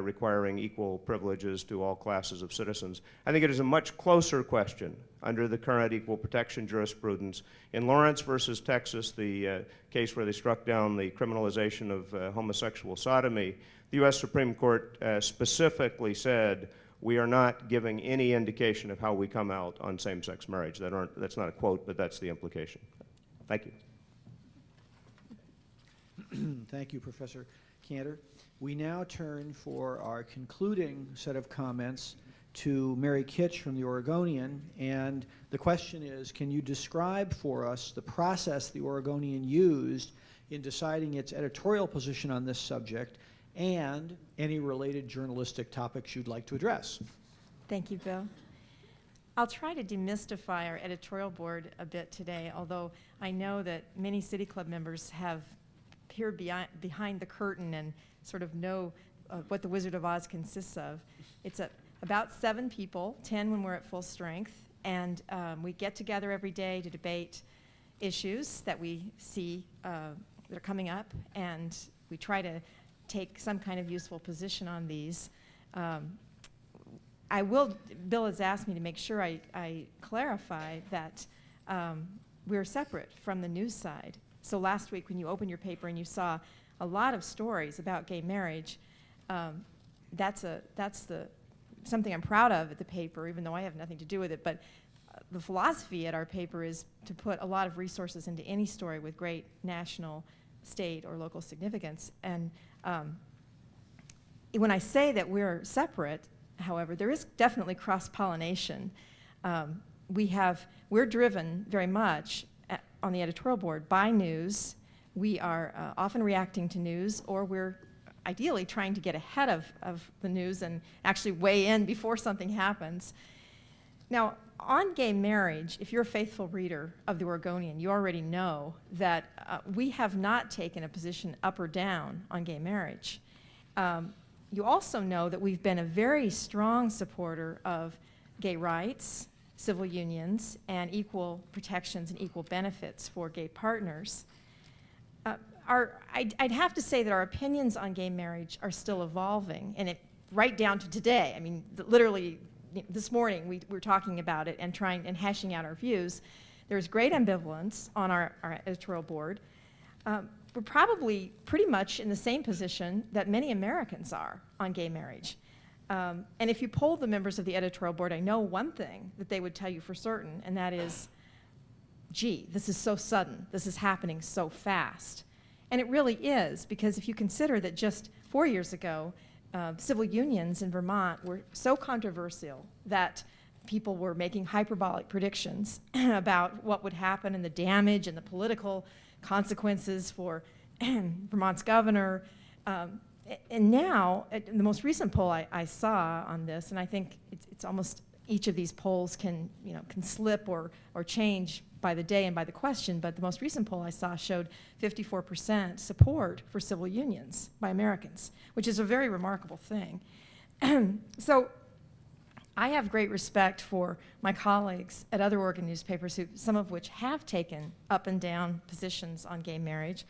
requiring equal privileges to all classes of citizens. I think it is a much closer question under the current equal protection jurisprudence. In Lawrence versus Texas, the case where they struck down the criminalization of homosexual sodomy, the U.S. Supreme Court specifically said, we are not giving any indication of how we come out on same-sex marriage. That's not a quote, but that's the implication. Thank you. Thank you, Professor Kanter. We now turn for our concluding set of comments to Mary Kitch from the Oregonian, and the question is, can you describe for us the process the Oregonian used in deciding its editorial position on this subject and any related journalistic topics you'd like to address? Thank you, Bill. I'll try to demystify our editorial board a bit today, although I know that many City Club members have peered behind the curtain and sort of know what the Wizard of Oz consists of. It's about 7 people, 10 when we're at full strength, and we get together every day to debate issues that we see that are coming up, and we try to take some kind of useful position on these. Bill has asked me to make sure I clarify that we're separate from the news side. So last week when you opened your paper and you saw a lot of stories about gay marriage, that's something I'm proud of at the paper, even though I have nothing to do with it. But the philosophy at our paper is to put a lot of resources into any story with great national, state, or local significance. And when I say that we're separate, however, there is definitely cross-pollination. We're driven very much on the editorial board by news. We are often reacting to news, or we're ideally trying to get ahead of the news and actually weigh in before something happens. Now, on gay marriage, if you're a faithful reader of the Oregonian, you already know that we have not taken a position up or down on gay marriage. You also know that we've been a very strong supporter of gay rights, civil unions, and equal protections and equal benefits for gay partners. I'd have to say that our opinions on gay marriage are still evolving, and right down to today. I mean, literally this morning we were talking about it and trying and hashing out our views. There's great ambivalence on our editorial board. We're probably pretty much in the same position that many Americans are on gay marriage. And if you poll the members of the editorial board, I know one thing that they would tell you for certain, and that is, gee, this is so sudden. This is happening so fast. And it really is, because if you consider that just 4 years ago, civil unions in Vermont were so controversial that people were making hyperbolic predictions about what would happen and the damage and the political consequences for Vermont's governor. And now, the most recent poll I saw on this, and I think it's almost each of these polls can slip or change by the day and by the question, but the most recent poll I saw showed 54% support for civil unions by Americans, which is a very remarkable thing. So I have great respect for my colleagues at other Oregon newspapers, some of which have taken up and down positions on gay marriage,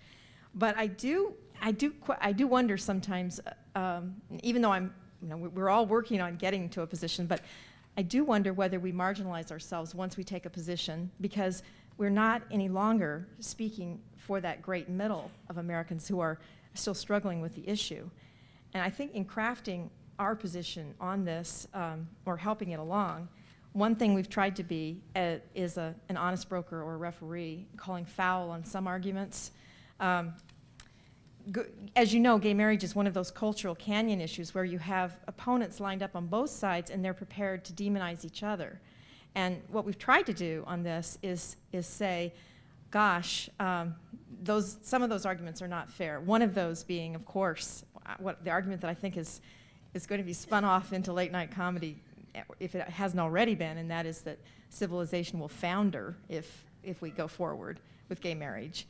but I do wonder sometimes, even though we're all working on getting to a position, but I do wonder whether we marginalize ourselves once we take a position, because we're not any longer speaking for that great middle of Americans who are still struggling with the issue. And I think in crafting our position on this, or helping it along, one thing we've tried to be is an honest broker or a referee, calling foul on some arguments. As you know, gay marriage is one of those cultural canyon issues where you have opponents lined up on both sides and they're prepared to demonize each other. And what we've tried to do on this is say, gosh, some of those arguments are not fair. One of those being, of course, the argument that I think is going to be spun off into late night comedy if it hasn't already been, and that is that civilization will founder if we go forward with gay marriage.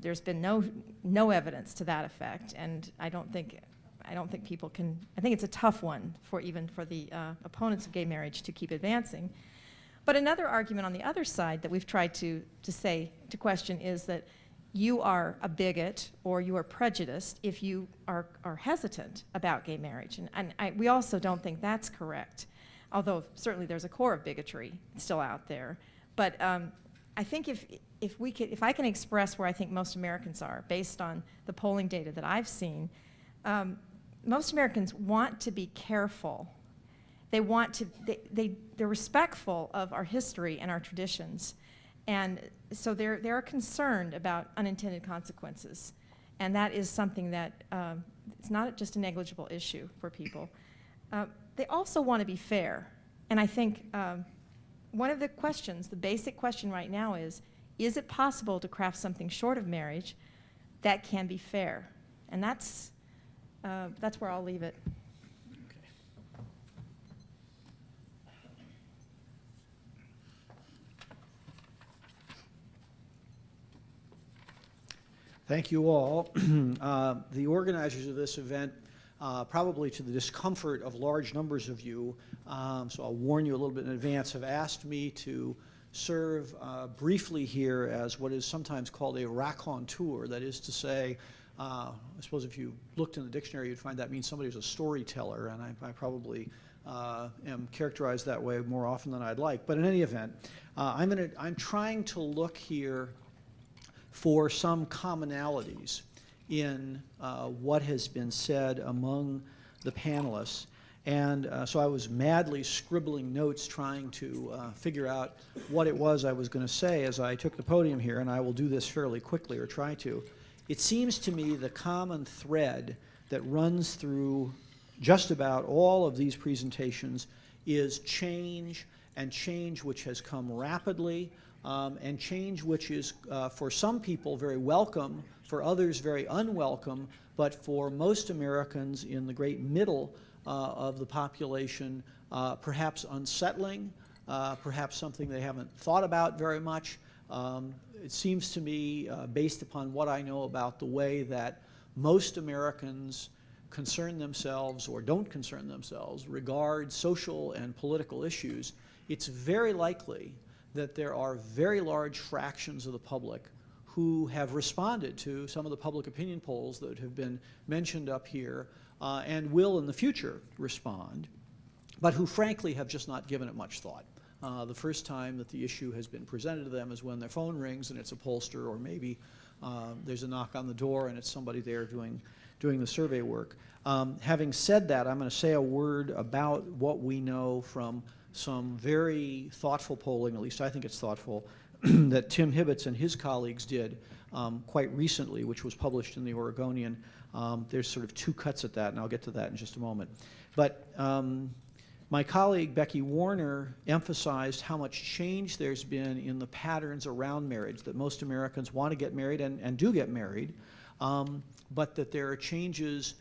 There's been no evidence to that effect, and I don't think people can. I think it's a tough one for the opponents of gay marriage to keep advancing. But another argument on the other side that we've tried to question is that you are a bigot or you are prejudiced if you are hesitant about gay marriage, and we also don't think that's correct. Although certainly there's a core of bigotry still out there, but. I think if I can express where I think most Americans are, based on the polling data that I've seen, most Americans want to be careful. They're respectful of our history and our traditions, and so they're concerned about unintended consequences, and that is something that it's not just a negligible issue for people. They also want to be fair, and I think. One of the questions, the basic question right now is it possible to craft something short of marriage that can be fair? And that's where I'll leave it. Okay. Thank you all. The organizers of this event, probably to the discomfort of large numbers of you, so I'll warn you a little bit in advance, have asked me to serve briefly here as what is sometimes called a raconteur. That is to say, I suppose if you looked in the dictionary, you'd find that means somebody who's a storyteller, and I probably am characterized that way more often than I'd like. But in any event, I'm trying to look here for some commonalities in what has been said among the panelists. And so I was madly scribbling notes trying to figure out what it was I was going to say as I took the podium here, and I will do this fairly quickly, or try to. It seems to me the common thread that runs through just about all of these presentations is change, and change which has come rapidly, and change which is, for some people, very welcome, for others very unwelcome, but for most Americans in the great middle of the population, perhaps unsettling, perhaps something they haven't thought about very much. It seems to me, based upon what I know about the way that most Americans concern themselves or don't concern themselves, regard social and political issues, it's very likely that there are very large fractions of the public who have responded to some of the public opinion polls that have been mentioned up here and will in the future respond, but who frankly have just not given it much thought. The first time that the issue has been presented to them is when their phone rings and it's a pollster, or maybe there's a knock on the door and it's somebody there doing the survey work. Having said that, I'm going to say a word about what we know from some very thoughtful polling, at least I think it's thoughtful, that Tim Hibbets and his colleagues did quite recently, which was published in the Oregonian. There's sort of two cuts at that, and I'll get to that in just a moment. But my colleague Becky Warner emphasized how much change there's been in the patterns around marriage, that most Americans want to get married and do get married, but that there are changes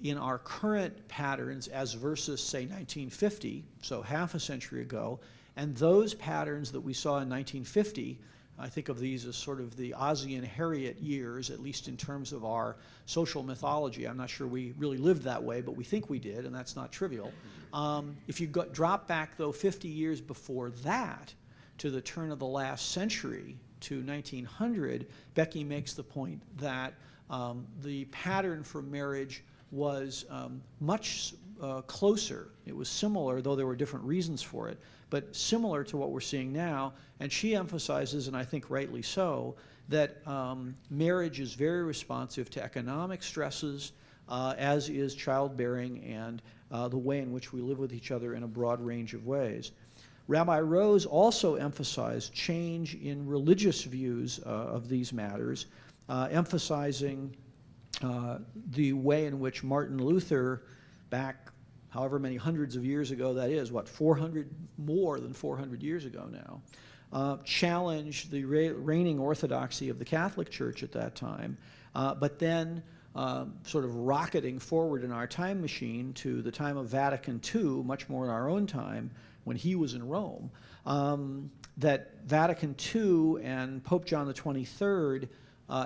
in our current patterns as versus, say, 1950, so half a century ago, and those patterns that we saw in 1950, I think of these as sort of the Ozzie and Harriet years, at least in terms of our social mythology. I'm not sure we really lived that way, but we think we did, and that's not trivial. If you drop back, though, 50 years before that, to the turn of the last century, to 1900, Becky makes the point that the pattern for marriage was much closer. It was similar, though there were different reasons for it, but similar to what we're seeing now. And she emphasizes, and I think rightly so, that marriage is very responsive to economic stresses, as is childbearing and the way in which we live with each other in a broad range of ways. Rabbi Rose also emphasized change in religious views of these matters, emphasizing the way in which Martin Luther, back however many hundreds of years ago that is, more than 400 years ago now, challenged the reigning orthodoxy of the Catholic Church at that time, but then sort of rocketing forward in our time machine to the time of Vatican II, much more in our own time, when he was in Rome, that Vatican II and Pope John the 23rd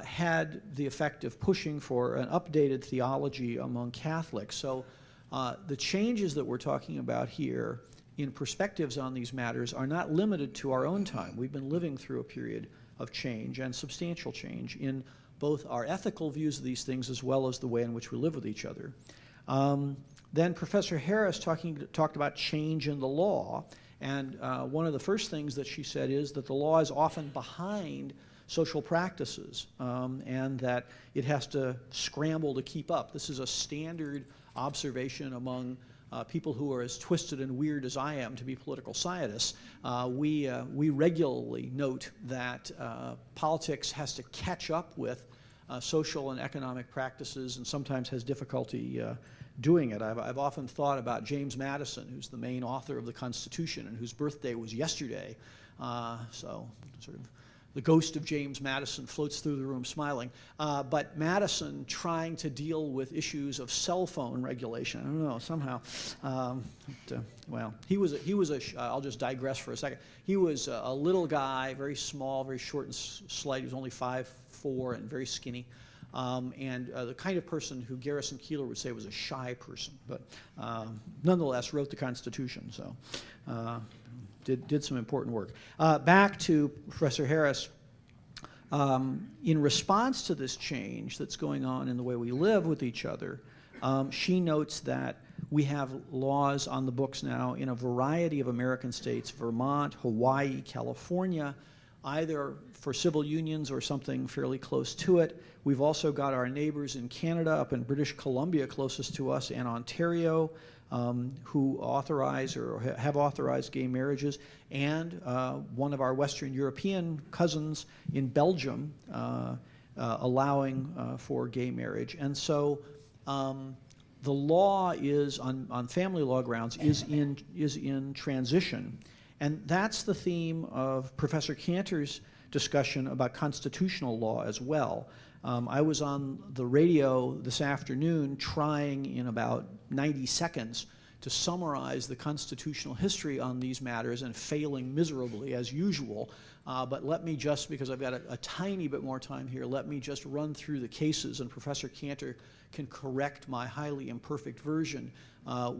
had the effect of pushing for an updated theology among Catholics. So the changes that we're talking about here in perspectives on these matters are not limited to our own time. We've been living through a period of change, and substantial change, in both our ethical views of these things as well as the way in which we live with each other. Then Professor Harris talked about change in the law, and one of the first things that she said is that the law is often behind social practices, and that it has to scramble to keep up. This is a standard observation among people who are as twisted and weird as I am to be political scientists. We regularly note that politics has to catch up with social and economic practices, and sometimes has difficulty doing it. I've often thought about James Madison, who's the main author of the Constitution and whose birthday was yesterday. So sort of the ghost of James Madison floats through the room smiling. But Madison trying to deal with issues of cell phone regulation. I don't know, somehow. Well, I'll just digress for a second. He was a little guy, very small, very short and slight. He was only 5'4" and very skinny. And the kind of person who Garrison Keillor would say was a shy person, but nonetheless wrote the Constitution, so did some important work. Back to Professor Harris. In response to this change that's going on in the way we live with each other, she notes that we have laws on the books now in a variety of American states, Vermont, Hawaii, California, either for civil unions or something fairly close to it. We've also got our neighbors in Canada, up in British Columbia closest to us, and Ontario, who authorize or have authorized gay marriages, and one of our Western European cousins in Belgium allowing for gay marriage. And so the law is, on family law grounds, is in transition. And that's the theme of Professor Kanter's discussion about constitutional law as well. I was on the radio this afternoon trying in about 90 seconds to summarize the constitutional history on these matters, and failing miserably as usual. But let me just, because I've got a tiny bit more time here, let me just run through the cases, and Professor Kanter can correct my highly imperfect version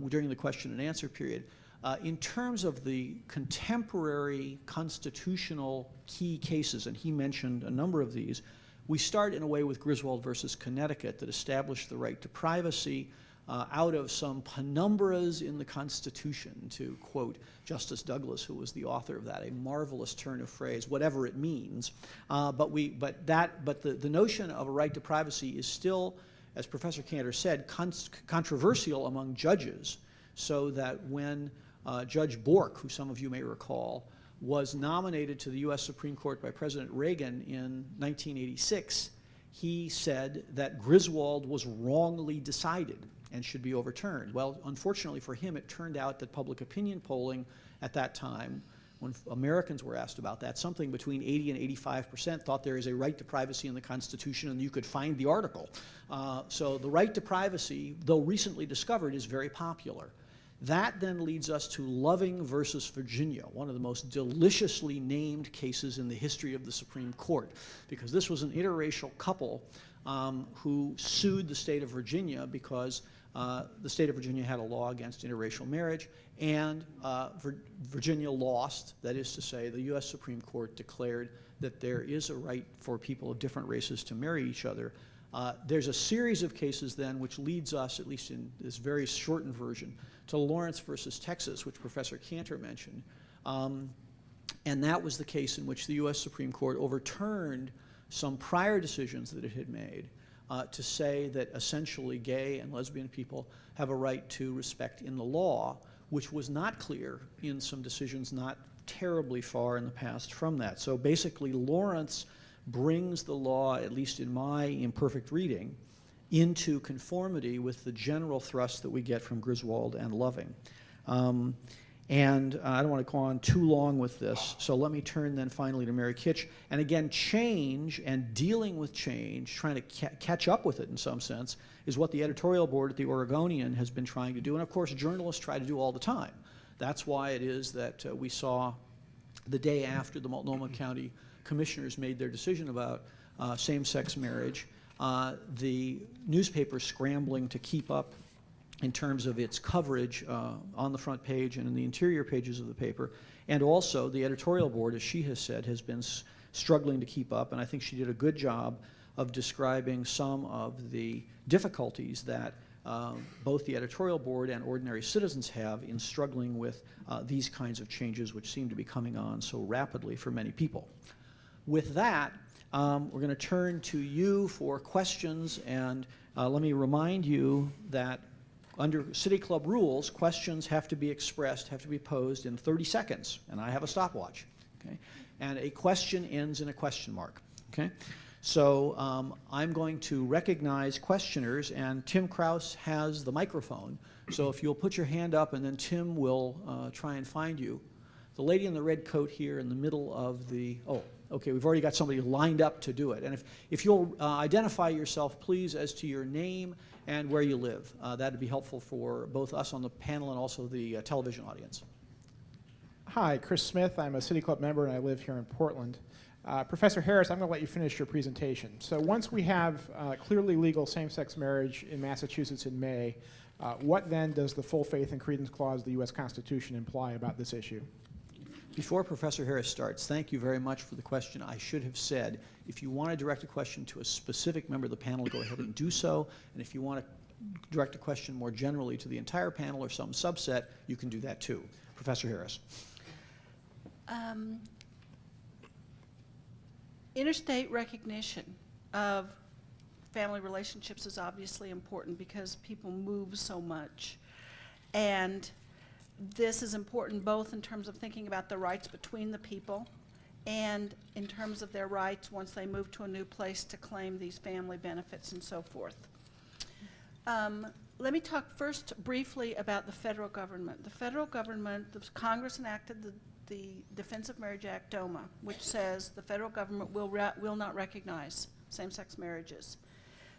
during the question and answer period. In terms of the contemporary constitutional key cases, and he mentioned a number of these, we start in a way with Griswold versus Connecticut that established the right to privacy, out of some penumbras in the Constitution, to quote Justice Douglas, who was the author of that, a marvelous turn of phrase, whatever it means. But the notion of a right to privacy is still, as Professor Kanter said, controversial among judges, so that when Judge Bork, who some of you may recall, was nominated to the U.S. Supreme Court by President Reagan in 1986, he said that Griswold was wrongly decided and should be overturned. Well, unfortunately for him, it turned out that public opinion polling at that time, when Americans were asked about that, something between 80 and 85% thought there is a right to privacy in the Constitution, and you could find the article. So the right to privacy, though recently discovered, is very popular. That then leads us to Loving versus Virginia, one of the most deliciously named cases in the history of the Supreme Court, because this was an interracial couple who sued the state of Virginia because the state of Virginia had a law against interracial marriage, and Virginia lost. That is to say, the U.S. Supreme Court declared that there is a right for people of different races to marry each other. There's a series of cases then which leads us, at least in this very shortened version, to Lawrence versus Texas, which Professor Kanter mentioned. And that was the case in which the U.S. Supreme Court overturned some prior decisions that it had made to say that essentially gay and lesbian people have a right to respect in the law, which was not clear in some decisions not terribly far in the past from that. So basically, Lawrence brings the law, at least in my imperfect reading, into conformity with the general thrust that we get from Griswold and Loving. And I don't want to go on too long with this, so let me turn then finally to Mary Kitch. And again, change and dealing with change, trying to catch up with it in some sense, is what the editorial board at the Oregonian has been trying to do. And of course, journalists try to do all the time. That's why it is that we saw the day after the Multnomah County commissioners made their decision about same-sex marriage, the newspaper scrambling to keep up in terms of its coverage on the front page and in the interior pages of the paper. And also the editorial board, as she has said, has been struggling to keep up, and I think she did a good job of describing some of the difficulties that both the editorial board and ordinary citizens have in struggling with these kinds of changes which seem to be coming on so rapidly for many people. With that, we're going to turn to you for questions, and let me remind you that under City Club rules, questions have to be expressed, have to be posed in 30 seconds, and I have a stopwatch, okay? And a question ends in a question mark, okay? So I'm going to recognize questioners, and Tim Kraus has the microphone, so if you'll put your hand up, and then Tim will try and find you. The lady in the red coat here in the middle of the, oh, okay, we've already got somebody lined up to do it. And if you'll identify yourself, please, as to your name and where you live. That'd be helpful for both us on the panel and also the television audience. Hi, Chris Smith. I'm a City Club member and I live here in Portland. Professor Harris, I'm going to let you finish your presentation. So once we have clearly legal same-sex marriage in Massachusetts in May, what then does the full faith and credence clause of the U.S. Constitution imply about this issue? Before Professor Harris starts, thank you very much for the question. I should have said, if you want to direct a question to a specific member of the panel, go ahead and do so. And if you want to direct a question more generally to the entire panel or some subset, you can do that too. Professor Harris. Interstate recognition of family relationships is obviously important because people move so much. And this is important both in terms of thinking about the rights between the people and in terms of their rights once they move to a new place to claim these family benefits and so forth. Let me talk first briefly about the federal government. The federal government, the Congress enacted the Defense of Marriage Act, DOMA, which says the federal government will not recognize same-sex marriages.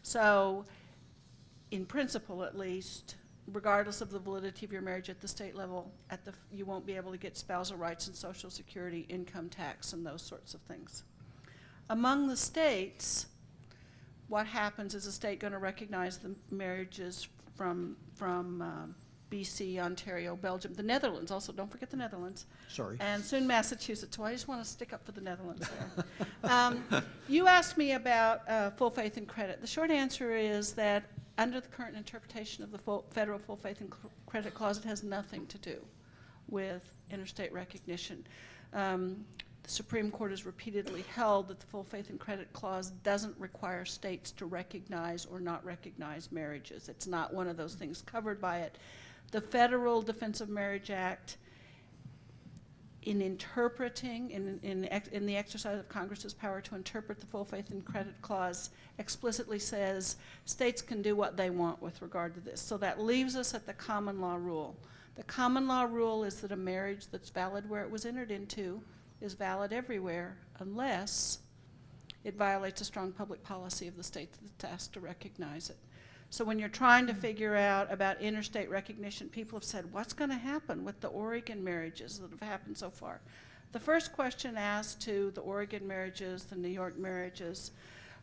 So, in principle at least, regardless of the validity of your marriage at the state level, you won't be able to get spousal rights and Social Security, income tax, and those sorts of things. Among the states, what happens is a state going to recognize the marriages from BC, Ontario, Belgium, the Netherlands, also don't forget the Netherlands. Sorry. And soon Massachusetts, so I just want to stick up for the Netherlands there. You asked me about full faith and credit. The short answer is that under the current interpretation of the federal full faith and credit clause, it has nothing to do with interstate recognition. The Supreme Court has repeatedly held that the full faith and credit clause doesn't require states to recognize or not recognize marriages. It's not one of those things covered by it. The Federal Defense of Marriage Act, in interpreting, in the exercise of Congress's power to interpret the full faith and credit clause, explicitly says states can do what they want with regard to this. So that leaves us at the common law rule. The common law rule is that a marriage that's valid where it was entered into is valid everywhere unless it violates a strong public policy of the state that's asked to recognize it. So when you're trying to figure out about interstate recognition, people have said, what's going to happen with the Oregon marriages that have happened so far? The first question asked to the Oregon marriages, the New York marriages,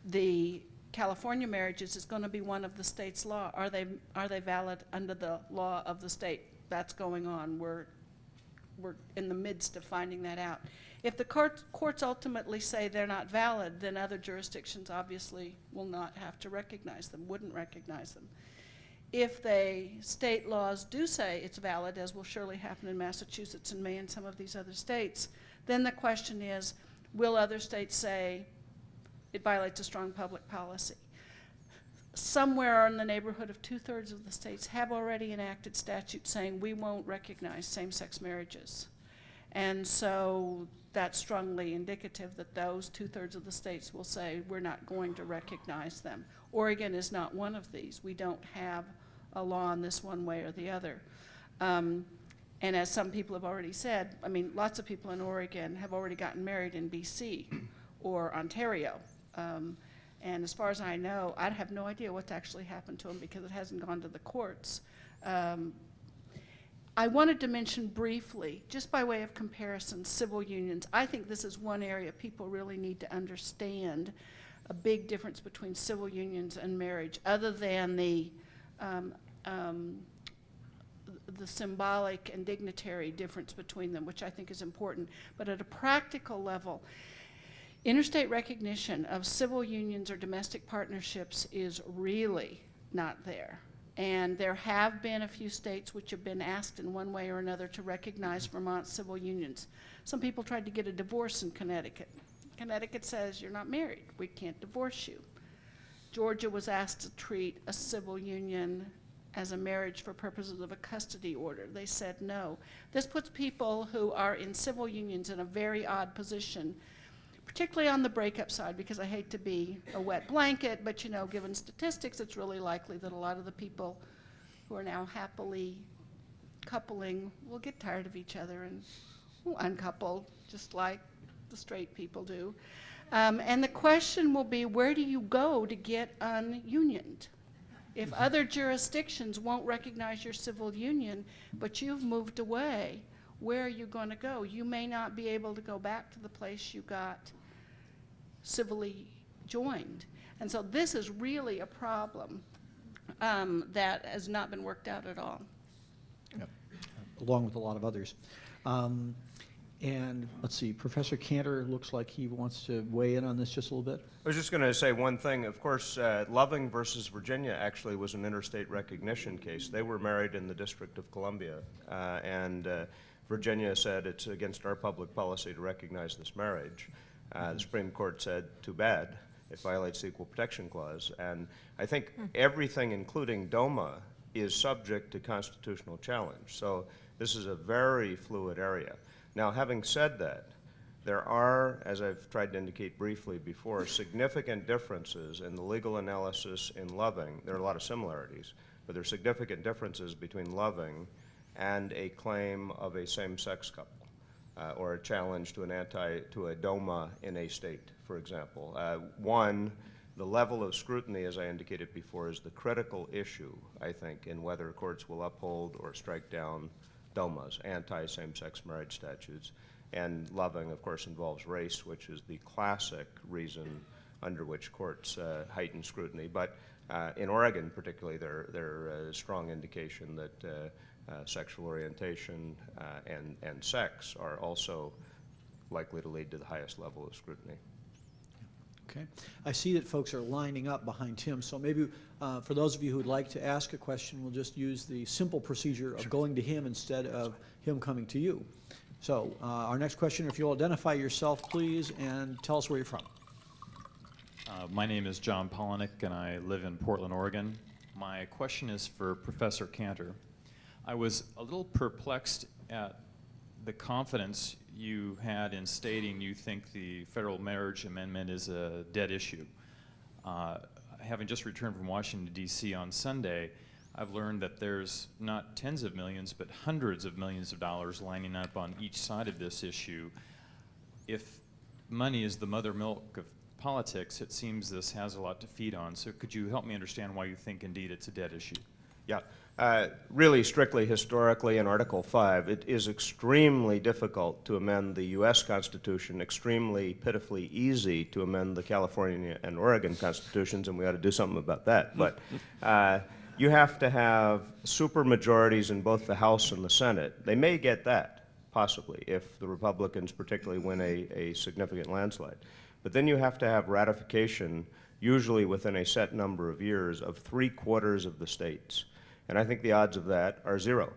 the California marriages is going to be one of the state's law. Are they valid under the law of the state? That's going on. We're in the midst of finding that out. If the courts ultimately say they're not valid, then other jurisdictions obviously will not have to recognize them, wouldn't recognize them. If state laws do say it's valid, as will surely happen in Massachusetts and Maine and some of these other states, then the question is, will other states say it violates a strong public policy? Somewhere in the neighborhood of 2/3 of the states have already enacted statutes saying we won't recognize same-sex marriages. And so that's strongly indicative that those 2/3 of the states will say we're not going to recognize them. Oregon is not one of these. We don't have a law on this one way or the other. And as some people have already said, I mean, lots of people in Oregon have already gotten married in BC or Ontario. And as far as I know, I have no idea what's actually happened to them because it hasn't gone to the courts. I wanted to mention briefly, just by way of comparison, civil unions. I think this is one area people really need to understand a big difference between civil unions and marriage, other than the symbolic and dignitary difference between them, which I think is important. But at a practical level, interstate recognition of civil unions or domestic partnerships is really not there. And there have been a few states which have been asked in one way or another to recognize Vermont's civil unions. Some people tried to get a divorce in Connecticut. Connecticut says, you're not married, we can't divorce you. Georgia was asked to treat a civil union as a marriage for purposes of a custody order. They said no. This puts people who are in civil unions in a very odd position, particularly on the breakup side, because I hate to be a wet blanket, but you know, given statistics, it's really likely that a lot of the people who are now happily coupling will get tired of each other and will uncouple, just like the straight people do. And the question will be, where do you go to get ununioned? If other jurisdictions won't recognize your civil union, but you've moved away, where are you going to go? You may not be able to go back to the place you got civilly joined. And so this is really a problem that has not been worked out at all. Yep. Along with a lot of others. And let's see, Professor Kanter looks like he wants to weigh in on this just a little bit. I was just going to say one thing. Of course, Loving versus Virginia actually was an interstate recognition case. They were married in the District of Columbia, and Virginia said it's against our public policy to recognize this marriage. The Supreme Court said, too bad, it violates the Equal Protection Clause. And I think everything, including DOMA, is subject to constitutional challenge. So this is a very fluid area. Now, having said that, there are, as I've tried to indicate briefly before, significant differences in the legal analysis in Loving. There are a lot of similarities, but there are significant differences between Loving and a claim of a same-sex couple, or a challenge to a DOMA in a state, for example. One, the level of scrutiny, as I indicated before, is the critical issue, I think, in whether courts will uphold or strike down DOMAs, anti-same-sex marriage statutes. And Loving, of course, involves race, which is the classic reason under which courts heighten scrutiny. But in Oregon, particularly, there is strong indication that sexual orientation and sex are also likely to lead to the highest level of scrutiny. Okay. I see that folks are lining up behind Tim, so maybe for those of you who would like to ask a question, we'll just use the simple procedure of going to him instead of him coming to you. So our next question, if you'll identify yourself, please, and tell us where you're from. My name is John Polinick, and I live in Portland, Oregon. My question is for Professor Kanter. I was a little perplexed at the confidence you had in stating you think the federal marriage amendment is a dead issue. Having just returned from Washington, D.C. on Sunday, I've learned that there's not tens of millions, but hundreds of millions of dollars lining up on each side of this issue. If money is the mother milk of politics, it seems this has a lot to feed on. So could you help me understand why you think indeed it's a dead issue? Yeah. Really, strictly historically, in Article 5, it is extremely difficult to amend the U.S. Constitution, extremely pitifully easy to amend the California and Oregon Constitutions, and we ought to do something about that. But you have to have supermajorities in both the House and the Senate. They may get that, possibly, if the Republicans particularly win a significant landslide. But then you have to have ratification, usually within a set number of years, of 3/4 of the states. And I think the odds of that are zero.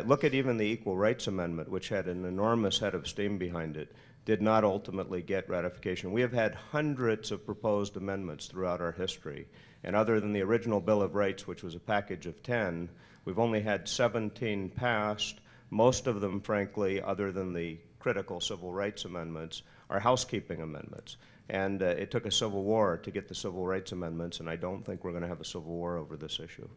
Look at even the Equal Rights Amendment, which had an enormous head of steam behind it, did not ultimately get ratification. We have had hundreds of proposed amendments throughout our history. And other than the original Bill of Rights, which was a package of 10, we've only had 17 passed. Most of them, frankly, other than the critical civil rights amendments, are housekeeping amendments. And it took a civil war to get the civil rights amendments, and I don't think we're going to have a civil war over this issue.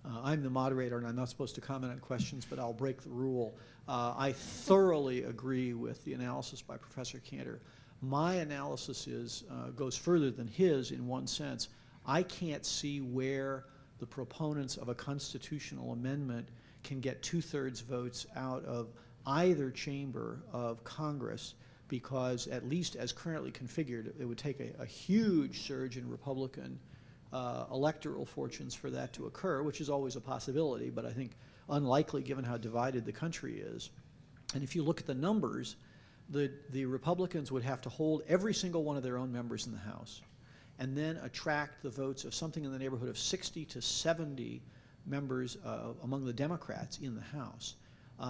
I'm the moderator, and I'm not supposed to comment on questions, but I'll break the rule. I thoroughly agree with the analysis by Professor Kanter. My analysis goes further than his in one sense. I can't see where the proponents of a constitutional amendment can get 2/3 votes out of either chamber of Congress, because at least as currently configured, it would take a huge surge in Republican electoral fortunes for that to occur, which is always a possibility, but I think unlikely given how divided the country is. And if you look at the numbers, the Republicans would have to hold every single one of their own members in the House and then attract the votes of something in the neighborhood of 60 to 70 members among the Democrats in the House.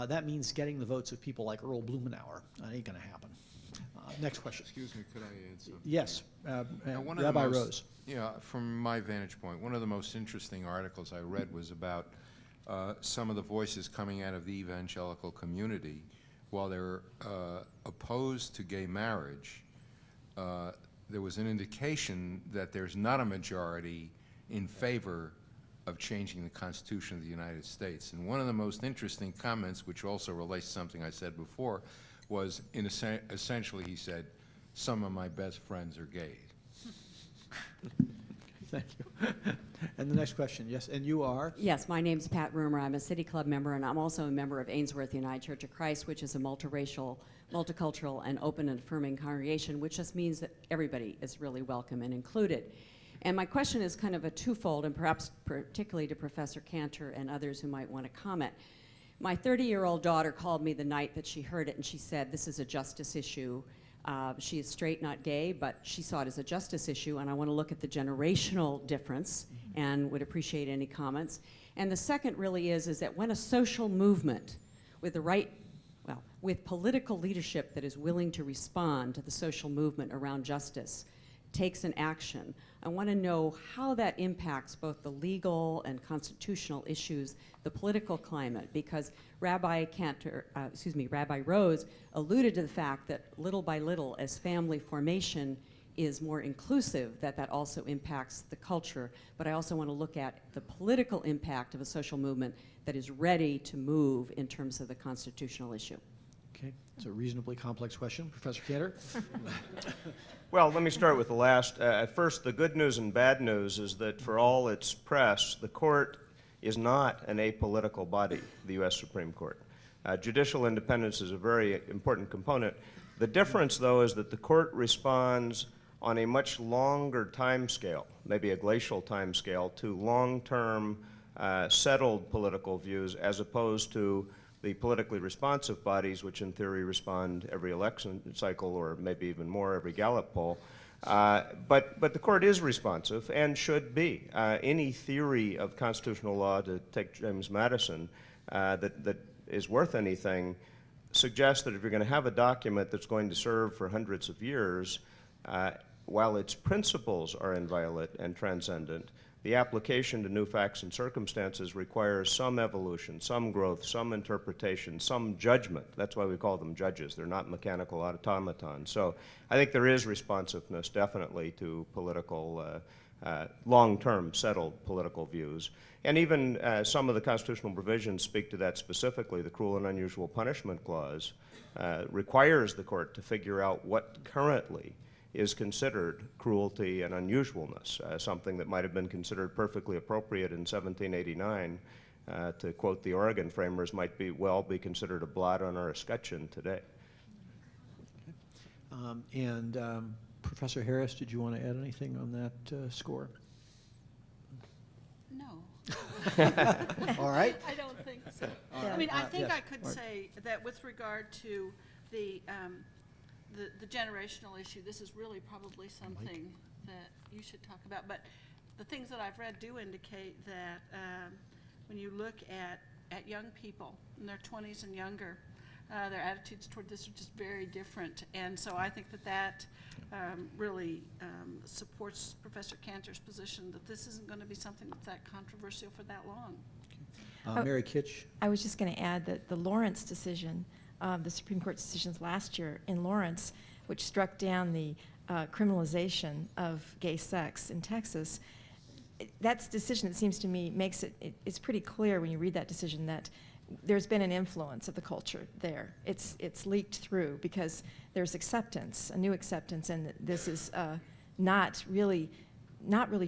That means getting the votes of people like Earl Blumenauer. That ain't going to happen. Next question. Excuse me, could I add something? Yes, One of the Rabbi most- Rose. Yeah, from my vantage point, one of the most interesting articles I read was about some of the voices coming out of the evangelical community. While they're opposed to gay marriage, there was an indication that there's not a majority in favor of changing the Constitution of the United States. And one of the most interesting comments, which also relates to something I said before, was essentially he said, "Some of my best friends are gay." Thank you. And the next question, yes, and you are? Yes, my name's Pat Rumor. I'm a City Club member, and I'm also a member of Ainsworth United Church of Christ, which is a multiracial, multicultural, and open and affirming congregation, which just means that everybody is really welcome and included. And my question is kind of a twofold, and perhaps particularly to Professor Kanter and others who might want to comment. My 30-year-old daughter called me the night that she heard it, and she said, this is a justice issue. She is straight, not gay, but she saw it as a justice issue, and I want to look at the generational difference and would appreciate any comments. And the second really is that when a social movement with the right, well, with political leadership that is willing to respond to the social movement around justice takes an action, I want to know how that impacts both the legal and constitutional issues, the political climate, because Rabbi Rose alluded to the fact that little by little, as family formation is more inclusive, that also impacts the culture. But I also want to look at the political impact of a social movement that is ready to move in terms of the constitutional issue. Okay, it's a reasonably complex question. Professor Kanter? Well, let me start with the last. First, the good news and bad news is that for all its press, the court is not an apolitical body, the U.S. Supreme Court. Judicial independence is a very important component. The difference, though, is that the court responds on a much longer time scale, maybe a glacial time scale, to long-term settled political views as opposed to the politically responsive bodies, which in theory respond every election cycle or maybe even more every Gallup poll. But the court is responsive and should be. Any theory of constitutional law, to take James Madison, that is worth anything, suggests that if you're going to have a document that's going to serve for hundreds of years, while its principles are inviolate and transcendent, the application to new facts and circumstances requires some evolution, some growth, some interpretation, some judgment. That's why we call them judges. They're not mechanical automatons. So I think there is responsiveness, definitely, to political, long-term settled political views. And even some of the constitutional provisions speak to that specifically. The Cruel and Unusual Punishment Clause requires the court to figure out what currently is considered cruelty and unusualness, something that might have been considered perfectly appropriate in 1789, to quote the Oregon framers, might well be considered a blot on our escutcheon today. Professor Harris, did you want to add anything on that score? No. All right. I don't think so. Yeah. I mean, I think Yes. I could say that with regard to the generational issue, this is really probably something that you should talk about. But the things that I've read do indicate that when you look at young people in their 20s and younger, their attitudes toward this are just very different. And so I think that really supports Professor Kanter's position that this isn't going to be something that's that controversial for that long. Mary Kitch? I was just going to add that the Lawrence decision, the Supreme Court decisions last year in Lawrence, which struck down the criminalization of gay sex in Texas, that's a decision, it seems to me, makes it's pretty clear when you read that decision that there's been an influence of the culture there. It's leaked through because there's acceptance, a new acceptance, and this is not really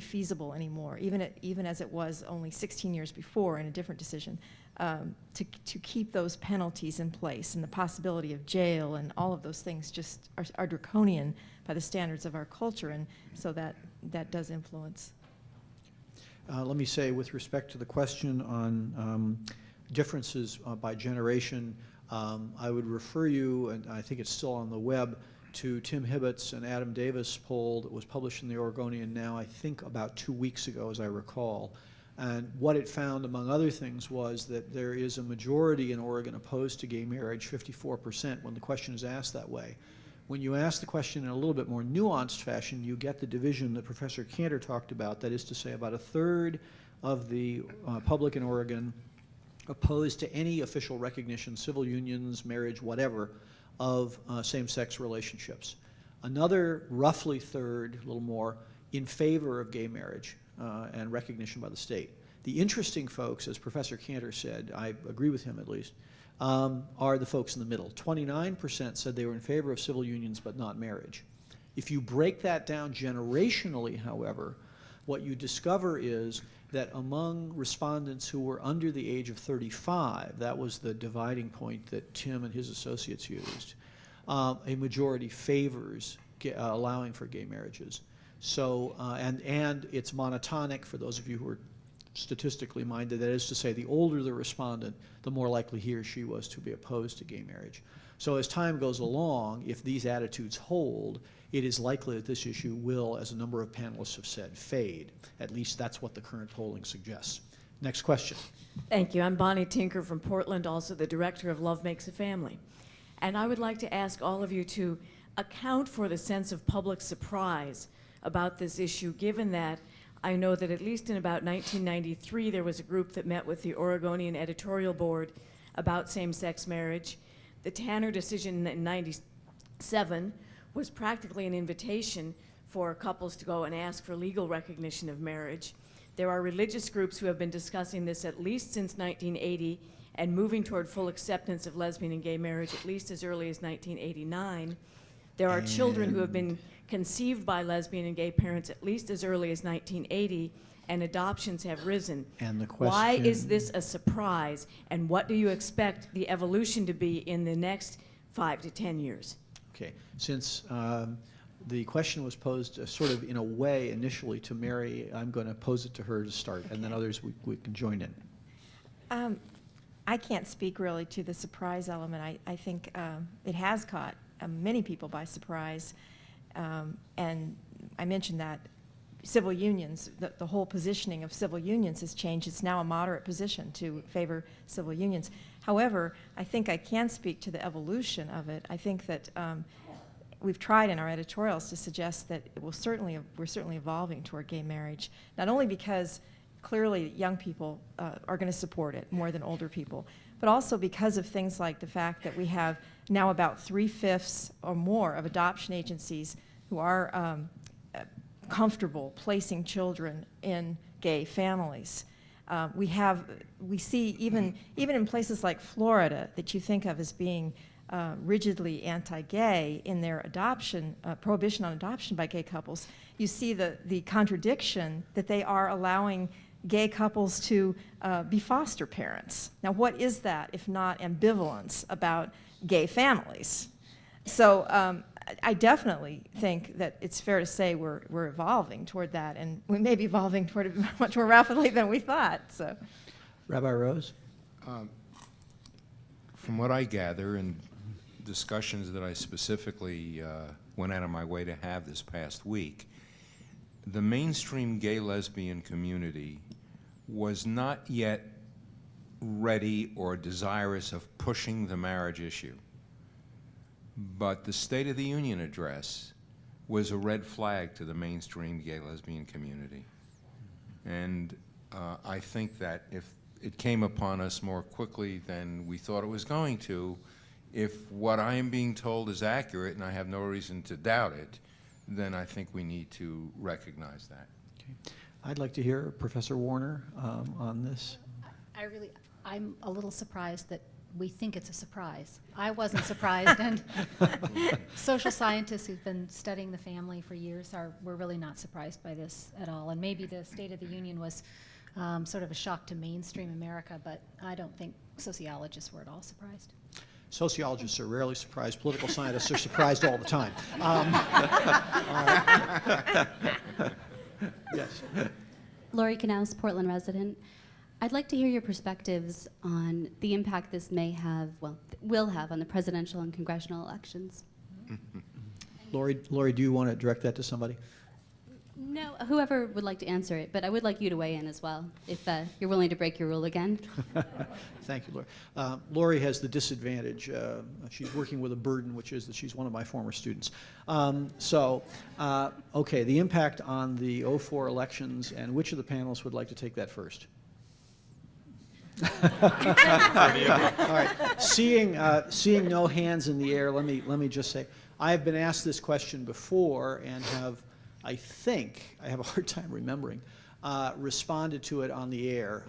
feasible anymore, even as it was only 16 years before in a different decision, to keep those penalties in place, and the possibility of jail and all of those things just are draconian by the standards of our culture, and so that does influence. Let me say, with respect to the question on differences by generation, I would refer you, and I think it's still on the web, to Tim Hibbett's and Adam Davis' poll that was published in the Oregonian now, I think about 2 weeks ago, as I recall. And what it found, among other things, was that there is a majority in Oregon opposed to gay marriage, 54%, when the question is asked that way. When you ask the question in a little bit more nuanced fashion, you get the division that Professor Kanter talked about. That is to say, about a third of the public in Oregon opposed to any official recognition, civil unions, marriage, whatever, of same-sex relationships. Another roughly third, a little more, in favor of gay marriage and recognition by the state. The interesting folks, as Professor Kanter said, I agree with him at least, are the folks in the middle. 29% said they were in favor of civil unions but not marriage. If you break that down generationally, however, what you discover is that among respondents who were under the age of 35, that was the dividing point that Tim and his associates used, a majority favors allowing for gay marriages. So, and it's monotonic for those of you who are statistically minded. That is to say, the older the respondent, the more likely he or she was to be opposed to gay marriage. So as time goes along, if these attitudes hold, it is likely that this issue will, as a number of panelists have said, fade. At least that's what the current polling suggests. Next question. Thank you. I'm Bonnie Tinker from Portland, also the director of Love Makes a Family. And I would like to ask all of you to account for the sense of public surprise about this issue, given that I know that at least in about 1993, there was a group that met with the Oregonian editorial board about same-sex marriage. The Tanner decision in 97 was practically an invitation for couples to go and ask for legal recognition of marriage. There are religious groups who have been discussing this at least since 1980 and moving toward full acceptance of lesbian and gay marriage at least as early as 1989. There are children who have been conceived by lesbian and gay parents at least as early as 1980, and adoptions have risen. And the question... Why is this a surprise, and what do you expect the evolution to be in the next 5 to 10 years? Okay, since the question was posed sort of in a way initially to Mary, I'm going to pose it to her to start, and then others we can join in. I can't speak really to the surprise element. I think it has caught many people by surprise. And I mentioned that civil unions, the whole positioning of civil unions has changed. It's now a moderate position to favor civil unions. However, I think I can speak to the evolution of it. I think that we've tried in our editorials to suggest that we're certainly evolving toward gay marriage, not only because clearly young people are going to support it more than older people, but also because of things like the fact that we have now about 3/5 or more of adoption agencies who are comfortable placing children in gay families. We see even in places like Florida that you think of as being rigidly anti-gay in their adoption, prohibition on adoption by gay couples, you see the contradiction that they are allowing gay couples to be foster parents. Now, what is that if not ambivalence about gay families? So I definitely think that it's fair to say we're evolving toward that, and we may be evolving toward it much more rapidly than we thought. So, Rabbi Rose? From what I gather in discussions that I specifically went out of my way to have this past week, the mainstream gay lesbian community was not yet ready or desirous of pushing the marriage issue. But the State of the Union address was a red flag to the mainstream gay lesbian community. And I think that if it came upon us more quickly than we thought it was going to, if what I am being told is accurate, and I have no reason to doubt it, then I think we need to recognize that. Okay. I'd like to hear Professor Warner on this. I'm a little surprised that we think it's a surprise. I wasn't surprised, and social scientists who've been studying the family for years were really not surprised by this at all. And maybe the State of the Union was sort of a shock to mainstream America, but I don't think sociologists were at all surprised. Sociologists are rarely surprised. Political scientists are surprised all the time. Yes. Lori Knaus, Portland resident. I'd like to hear your perspectives on the impact this may have, will have on the presidential and congressional elections. Lori, do you want to direct that to somebody? No, whoever would like to answer it, but I would like you to weigh in as well, if you're willing to break your rule again. Thank you, Lori. Lori has the disadvantage. She's working with a burden, which is that she's one of my former students. Okay, the impact on the 2004 elections, and which of the panelists would like to take that first? All right. Seeing no hands in the air, let me just say, I have been asked this question before and have, I think, I have a hard time remembering, responded to it on the air.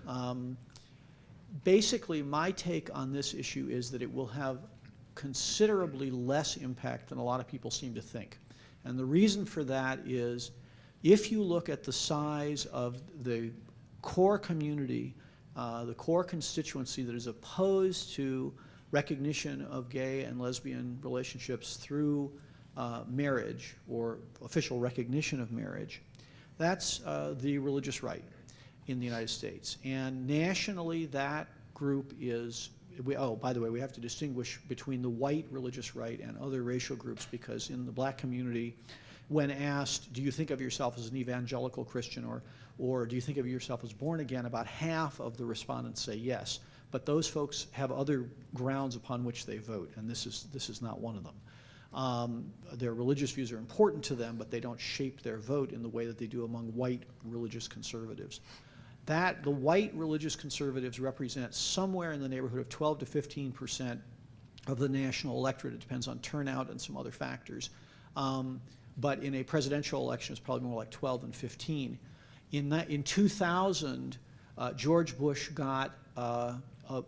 Basically, my take on this issue is that it will have considerably less impact than a lot of people seem to think. And the reason for that is, if you look at the size of the core community, the core constituency that is opposed to recognition of gay and lesbian relationships through marriage or official recognition of marriage, that's the religious right in the United States. And nationally, that group is, by the way, we have to distinguish between the white religious right and other racial groups, because in the black community, when asked, do you think of yourself as an evangelical Christian or do you think of yourself as born again, about half of the respondents say yes. But those folks have other grounds upon which they vote, and this is not one of them. Their religious views are important to them, but they don't shape their vote in the way that they do among white religious conservatives. The white religious conservatives represent somewhere in the neighborhood of 12 to 15% of the national electorate. It depends on turnout and some other factors. But in a presidential election, it's probably more like 12 and 15. In 2000, George Bush got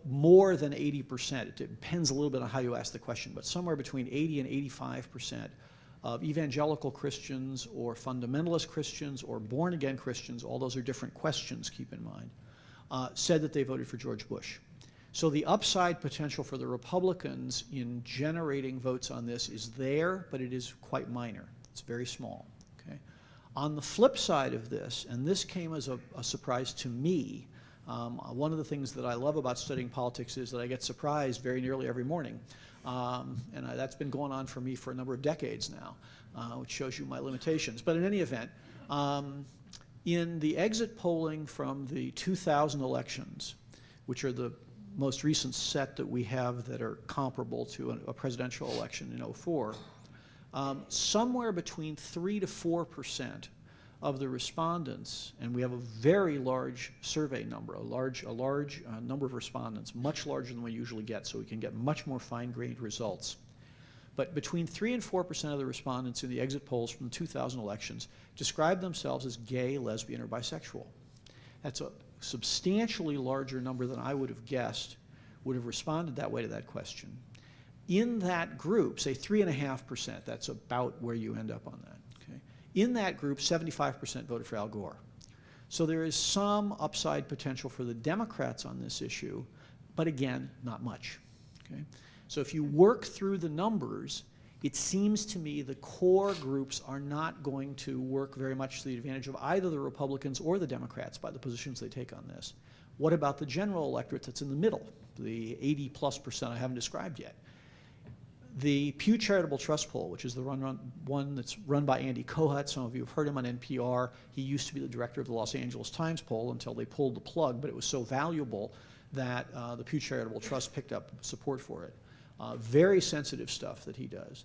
more than 80%. It depends a little bit on how you ask the question, but somewhere between 80 and 85% of evangelical Christians or fundamentalist Christians or born-again Christians, all those are different questions, keep in mind, said that they voted for George Bush. So the upside potential for the Republicans in generating votes on this is there, but it is quite minor. It's very small. Okay? On the flip side of this, and this came as a surprise to me, One of the things that I love about studying politics is that I get surprised very nearly every morning. That's been going on for me for a number of decades now, which shows you my limitations. But in any event, in the exit polling from the 2000 elections, which are the most recent set that we have that are comparable to a presidential election in '04, somewhere between 3 to 4% of the respondents, and we have a very large survey number, a large number of respondents, much larger than we usually get, so we can get much more fine-grained results. But between 3 and 4% of the respondents in the exit polls from the 2000 elections describe themselves as gay, lesbian, or bisexual. That's a substantially larger number than I would have guessed would have responded that way to that question. In that group, say 3.5%, that's about where you end up on that. Okay? In that group, 75% voted for Al Gore. So there is some upside potential for the Democrats on this issue, but again, not much. Okay? So if you work through the numbers, it seems to me the core groups are not going to work very much to the advantage of either the Republicans or the Democrats by the positions they take on this. What about the general electorate that's in the middle, the 80+% I haven't described yet? The Pew Charitable Trust poll, which is the one that's run by Andy Kohut, some of you have heard him on NPR. He used to be the director of the Los Angeles Times poll until they pulled the plug, but it was so valuable that the Pew Charitable Trust picked up support for it. Very sensitive stuff that he does.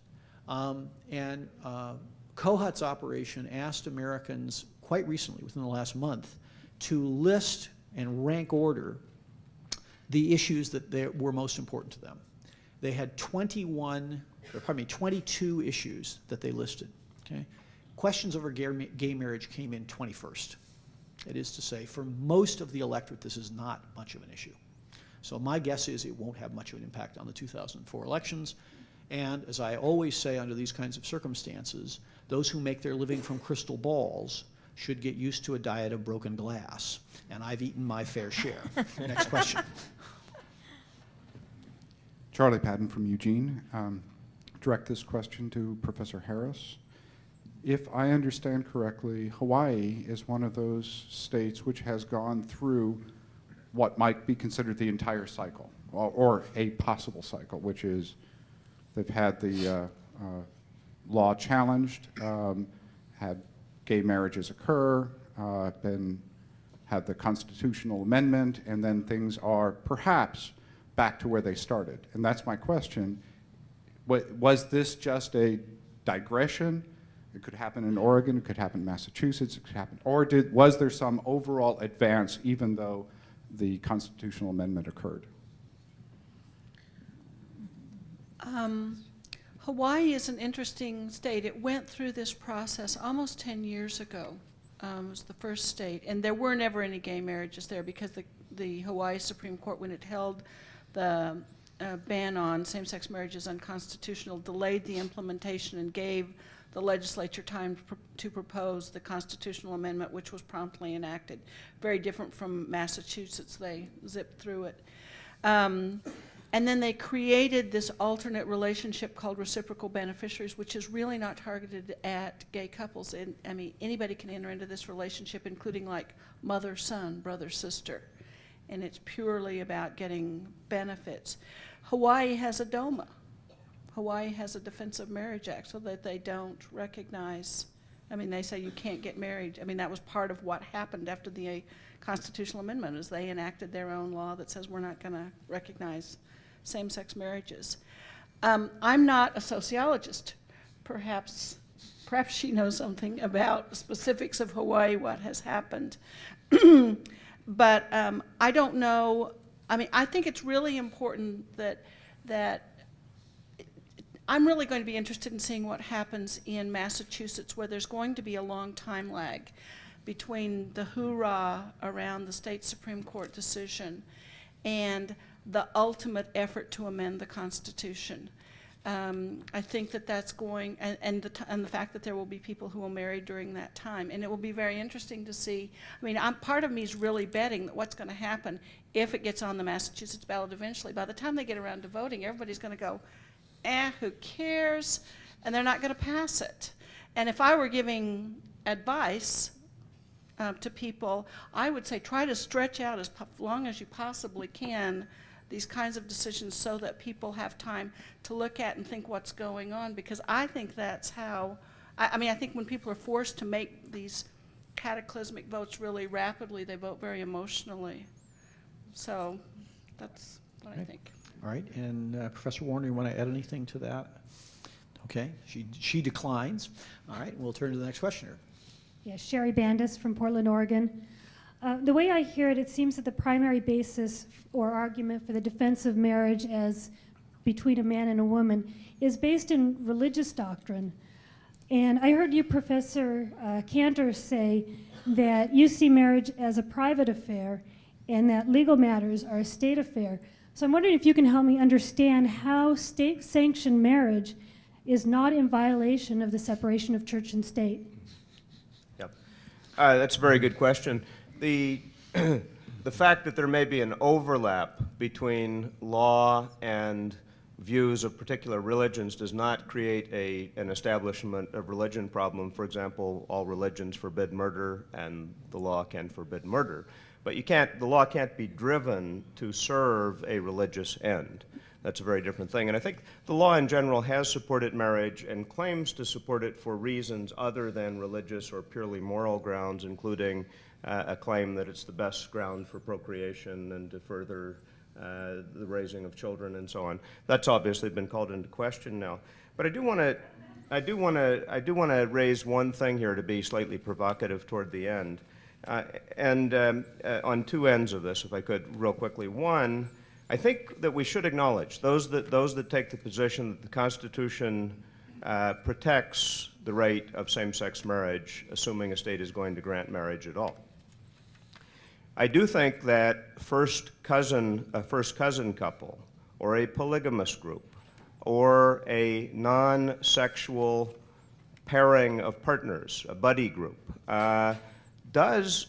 Kohut's operation asked Americans quite recently, within the last month, to list and rank order the issues that were most important to them. They had 22 issues that they listed. Okay? Questions over gay marriage came in 21st. That is to say, for most of the electorate, this is not much of an issue. So my guess is it won't have much of an impact on the 2004 elections. And as I always say under these kinds of circumstances, those who make their living from crystal balls should get used to a diet of broken glass. And I've eaten my fair share. Next question. Charlie Patton from Eugene. Direct this question to Professor Harris. If I understand correctly, Hawaii is one of those states which has gone through what might be considered the entire cycle, or a possible cycle, which is they've had the law challenged, had gay marriages occur, had the constitutional amendment, and then things are perhaps back to where they started. And that's my question. Was this just a digression? It could happen in Oregon, it could happen in Massachusetts, it could happen, or was there some overall advance even though the constitutional amendment occurred? Hawaii is an interesting state. It went through this process almost 10 years ago. It was the first state, and there were never any gay marriages there because the Hawaii Supreme Court, when it held the ban on same-sex marriages unconstitutional, delayed the implementation and gave the legislature time to propose the constitutional amendment, which was promptly enacted. Very different from Massachusetts. They zipped through it. And then they created this alternate relationship called reciprocal beneficiaries, which is really not targeted at gay couples. I mean, anybody can enter into this relationship, including like mother, son, brother, sister. And it's purely about getting benefits. Hawaii has a DOMA. Hawaii has a Defense of Marriage Act so that they don't recognize, I mean, they say you can't get married. I mean, that was part of what happened after the constitutional amendment, is they enacted their own law that says we're not going to recognize same-sex marriages. I'm not a sociologist. Perhaps she knows something about the specifics of Hawaii, what has happened. But I don't know. I mean, I think it's really important that I'm really going to be interested in seeing what happens in Massachusetts, where there's going to be a long time lag between the hoorah around the state Supreme Court decision and the ultimate effort to amend the Constitution. I think that that's going, and the fact that there will be people who will marry during that time. And it will be very interesting to see. I mean, part of me is really betting that what's going to happen if it gets on the Massachusetts ballot eventually, by the time they get around to voting, everybody's going to go, who cares? And they're not going to pass it. And if I were giving advice, to people, I would say try to stretch out as long as you possibly can these kinds of decisions so that people have time to look at and think what's going on, because I think that's how, I mean, I think when people are forced to make these cataclysmic votes really rapidly, they vote very emotionally. So that's what I think. All right, and Professor Warner, you want to add anything to that? Okay, she declines. All right, we'll turn to the next questioner. Yes, Sherry Bandis from Portland, Oregon. The way I hear it, it seems that the primary basis or argument for the defense of marriage as between a man and a woman is based in religious doctrine. And I heard you, Professor KANTER, say that you see marriage as a private affair and that legal matters are a state affair. So I'm wondering if you can help me understand how state-sanctioned marriage is not in violation of the separation of church and state. Yep. That's a very good question. The fact that there may be an overlap between law and views of particular religions does not create an establishment of religion problem. For example, all religions forbid murder, and the law can forbid murder. But the law can't be driven to serve a religious end. That's a very different thing. And I think the law in general has supported marriage and claims to support it for reasons other than religious or purely moral grounds, including a claim that it's the best ground for procreation and to further the raising of children and so on. That's obviously been called into question now. But I do want to raise one thing here to be slightly provocative toward the end, on two ends of this, if I could, real quickly. One, I think that we should acknowledge those that take the position that the Constitution protects the right of same-sex marriage, assuming a state is going to grant marriage at all. I do think that a first cousin couple, or a polygamous group, or a non-sexual pairing of partners, a buddy group, does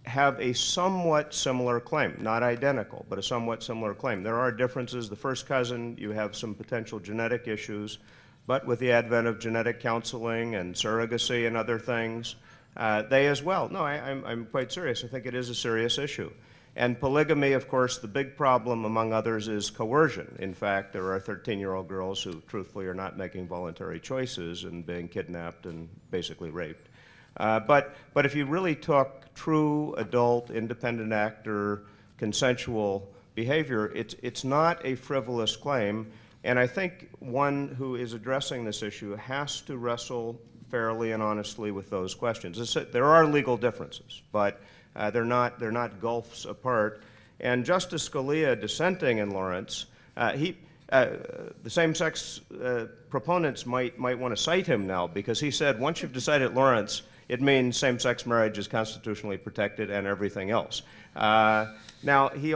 have a somewhat similar claim, not identical, but a somewhat similar claim. There are differences. The first cousin, you have some potential genetic issues, but with the advent of genetic counseling and surrogacy and other things, they as well. No, I'm quite serious. I think it is a serious issue. And polygamy, of course, the big problem, among others, is coercion. In fact, there are 13-year-old girls who truthfully are not making voluntary choices and being kidnapped and basically raped. But if you really took true adult, independent actor, consensual behavior, it's not a frivolous claim. And I think one who is addressing this issue has to wrestle fairly and honestly with those questions. There are legal differences, but they're not gulfs apart. And Justice Scalia, dissenting in Lawrence, the same-sex proponents might want to cite him now, because he said once you've decided Lawrence, it means same-sex marriage is constitutionally protected and everything else. Now, he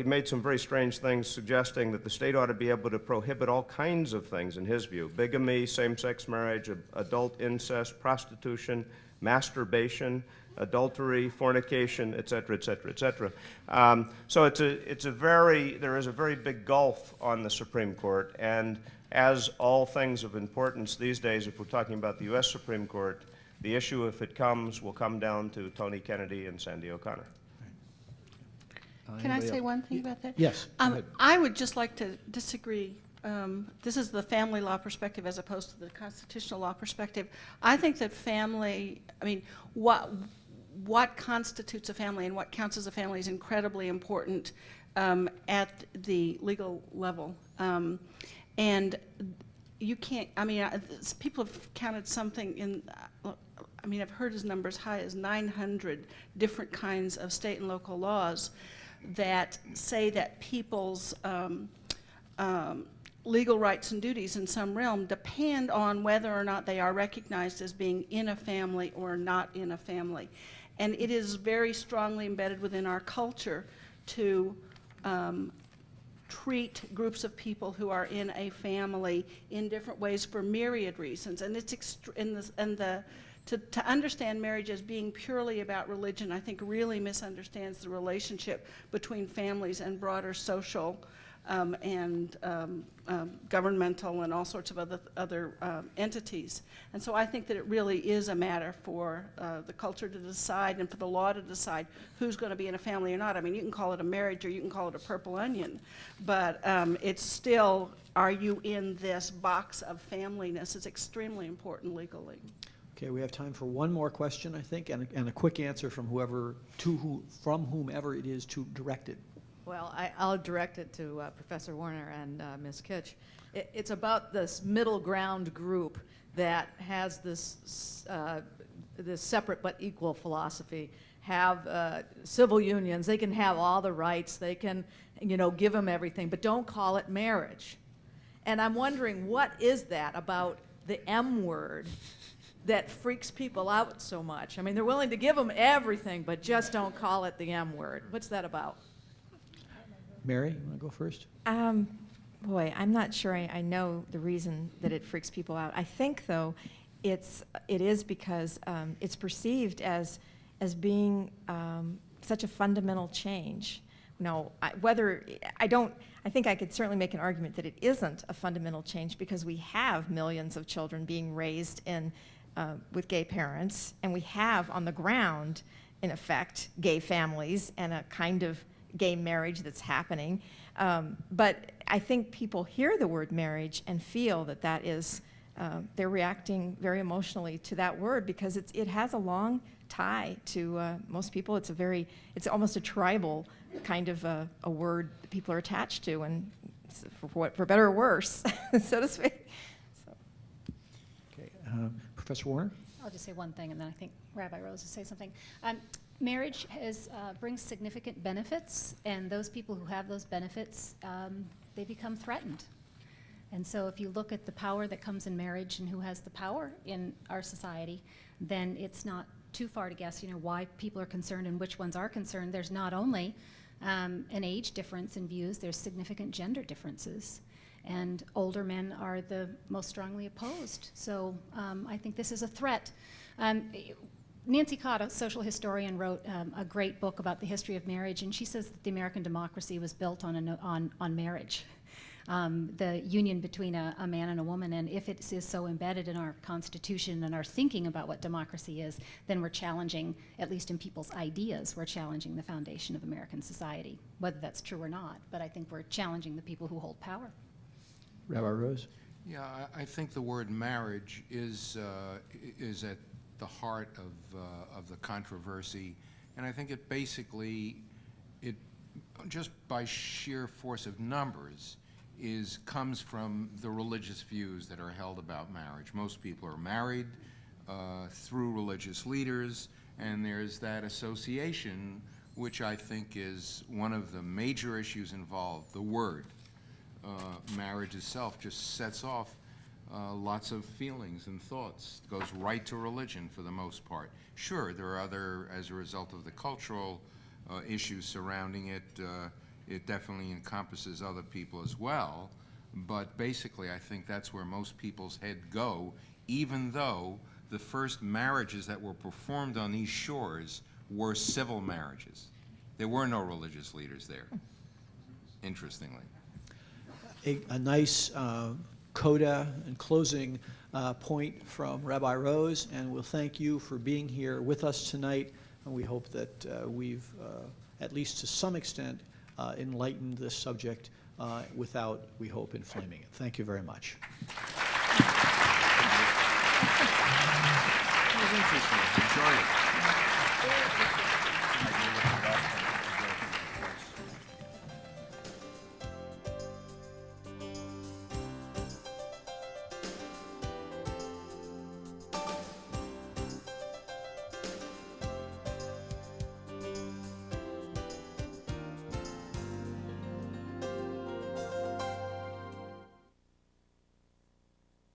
made some very strange things suggesting that the state ought to be able to prohibit all kinds of things in his view: bigamy, same-sex marriage, adult incest, prostitution, masturbation, adultery, fornication, et cetera, et cetera, et cetera. So there is a very big gulf on the Supreme Court, and as all things of importance these days, if we're talking about the U.S. Supreme Court, the issue, if it comes, will come down to Tony Kennedy and Sandy O'Connor. Can I say one thing about that? Yes. I would just like to disagree. This is the family law perspective as opposed to the constitutional law perspective. I think that what constitutes a family and what counts as a family is incredibly important at the legal level. And you can't, people have counted something in, I've heard as numbers high as 900 different kinds of state and local laws that say that people's legal rights and duties in some realm depend on whether or not they are recognized as being in a family or not in a family. And it is very strongly embedded within our culture to treat groups of people who are in a family in different ways for myriad reasons. And it's to understand marriage as being purely about religion, I think really misunderstands the relationship between families and broader social and governmental and all sorts of other entities. And so I think that it really is a matter for the culture to decide and for the law to decide who's going to be in a family or not. I mean, you can call it a marriage or you can call it a purple onion, but it's still, are you in this box of familyness? It's extremely important legally. Okay, we have time for one more question, I think, and a quick answer from from whomever it is to direct it. Well, I'll direct it to Professor Warner and Ms. Kitch. It's about this middle ground group that has this separate but equal philosophy. Have civil unions, they can have all the rights, they can, give them everything, but don't call it marriage. And I'm wondering, what is that about the M word that freaks people out so much? I mean, they're willing to give them everything, but just don't call it the M word. What's that about? Mary, you want to go first? Boy, I'm not sure I know the reason that it freaks people out. I think, though, it is because it's perceived as being such a fundamental change. No, I think I could certainly make an argument that it isn't a fundamental change because we have millions of children being raised with gay parents, and we have on the ground, in effect, gay families and a kind of gay marriage that's happening. But I think people hear the word marriage and feel that is, they're reacting very emotionally to that word because it has a long tie to most people. It's almost a tribal kind of a word that people are attached to, and for better or worse, so to speak. So. Okay, Professor Warner? I'll just say one thing, and then I think Rabbi Rose will say something. Marriage brings significant benefits, and those people who have those benefits, they become threatened. And so if you look at the power that comes in marriage and who has the power in our society, then it's not too far to guess, why people are concerned and which ones are concerned. There's not only an age difference in views, there's significant gender differences. And older men are the most strongly opposed. So I think this is a threat. Nancy Cott, a social historian, wrote a great book about the history of marriage, and she says that the American democracy was built on marriage, the union between a man and a woman. And if it is so embedded in our Constitution and our thinking about what democracy is, then we're challenging, at least in people's ideas, we're challenging the foundation of American society, whether that's true or not. But I think we're challenging the people who hold power. Rabbi Rose? Yeah, I think the word marriage is at the heart of the controversy, and I think it basically, just by sheer force of numbers, comes from the religious views that are held about marriage. Most people are married through religious leaders, and there's that association, which I think is one of the major issues involved. The word marriage itself just sets off lots of feelings and thoughts. It goes right to religion for the most part. Sure, there are other, as a result of the cultural issues surrounding it, it definitely encompasses other people as well, but basically I think that's where most people's head go, even though the first marriages that were performed on these shores were civil marriages. There were no religious leaders there, interestingly. A nice coda and closing point from Rabbi Rose, and we'll thank you for being here with us tonight, and we hope that we've, at least to some extent, enlightened this subject without, we hope, inflaming it. Thank you very much. It was interesting. Enjoyed it.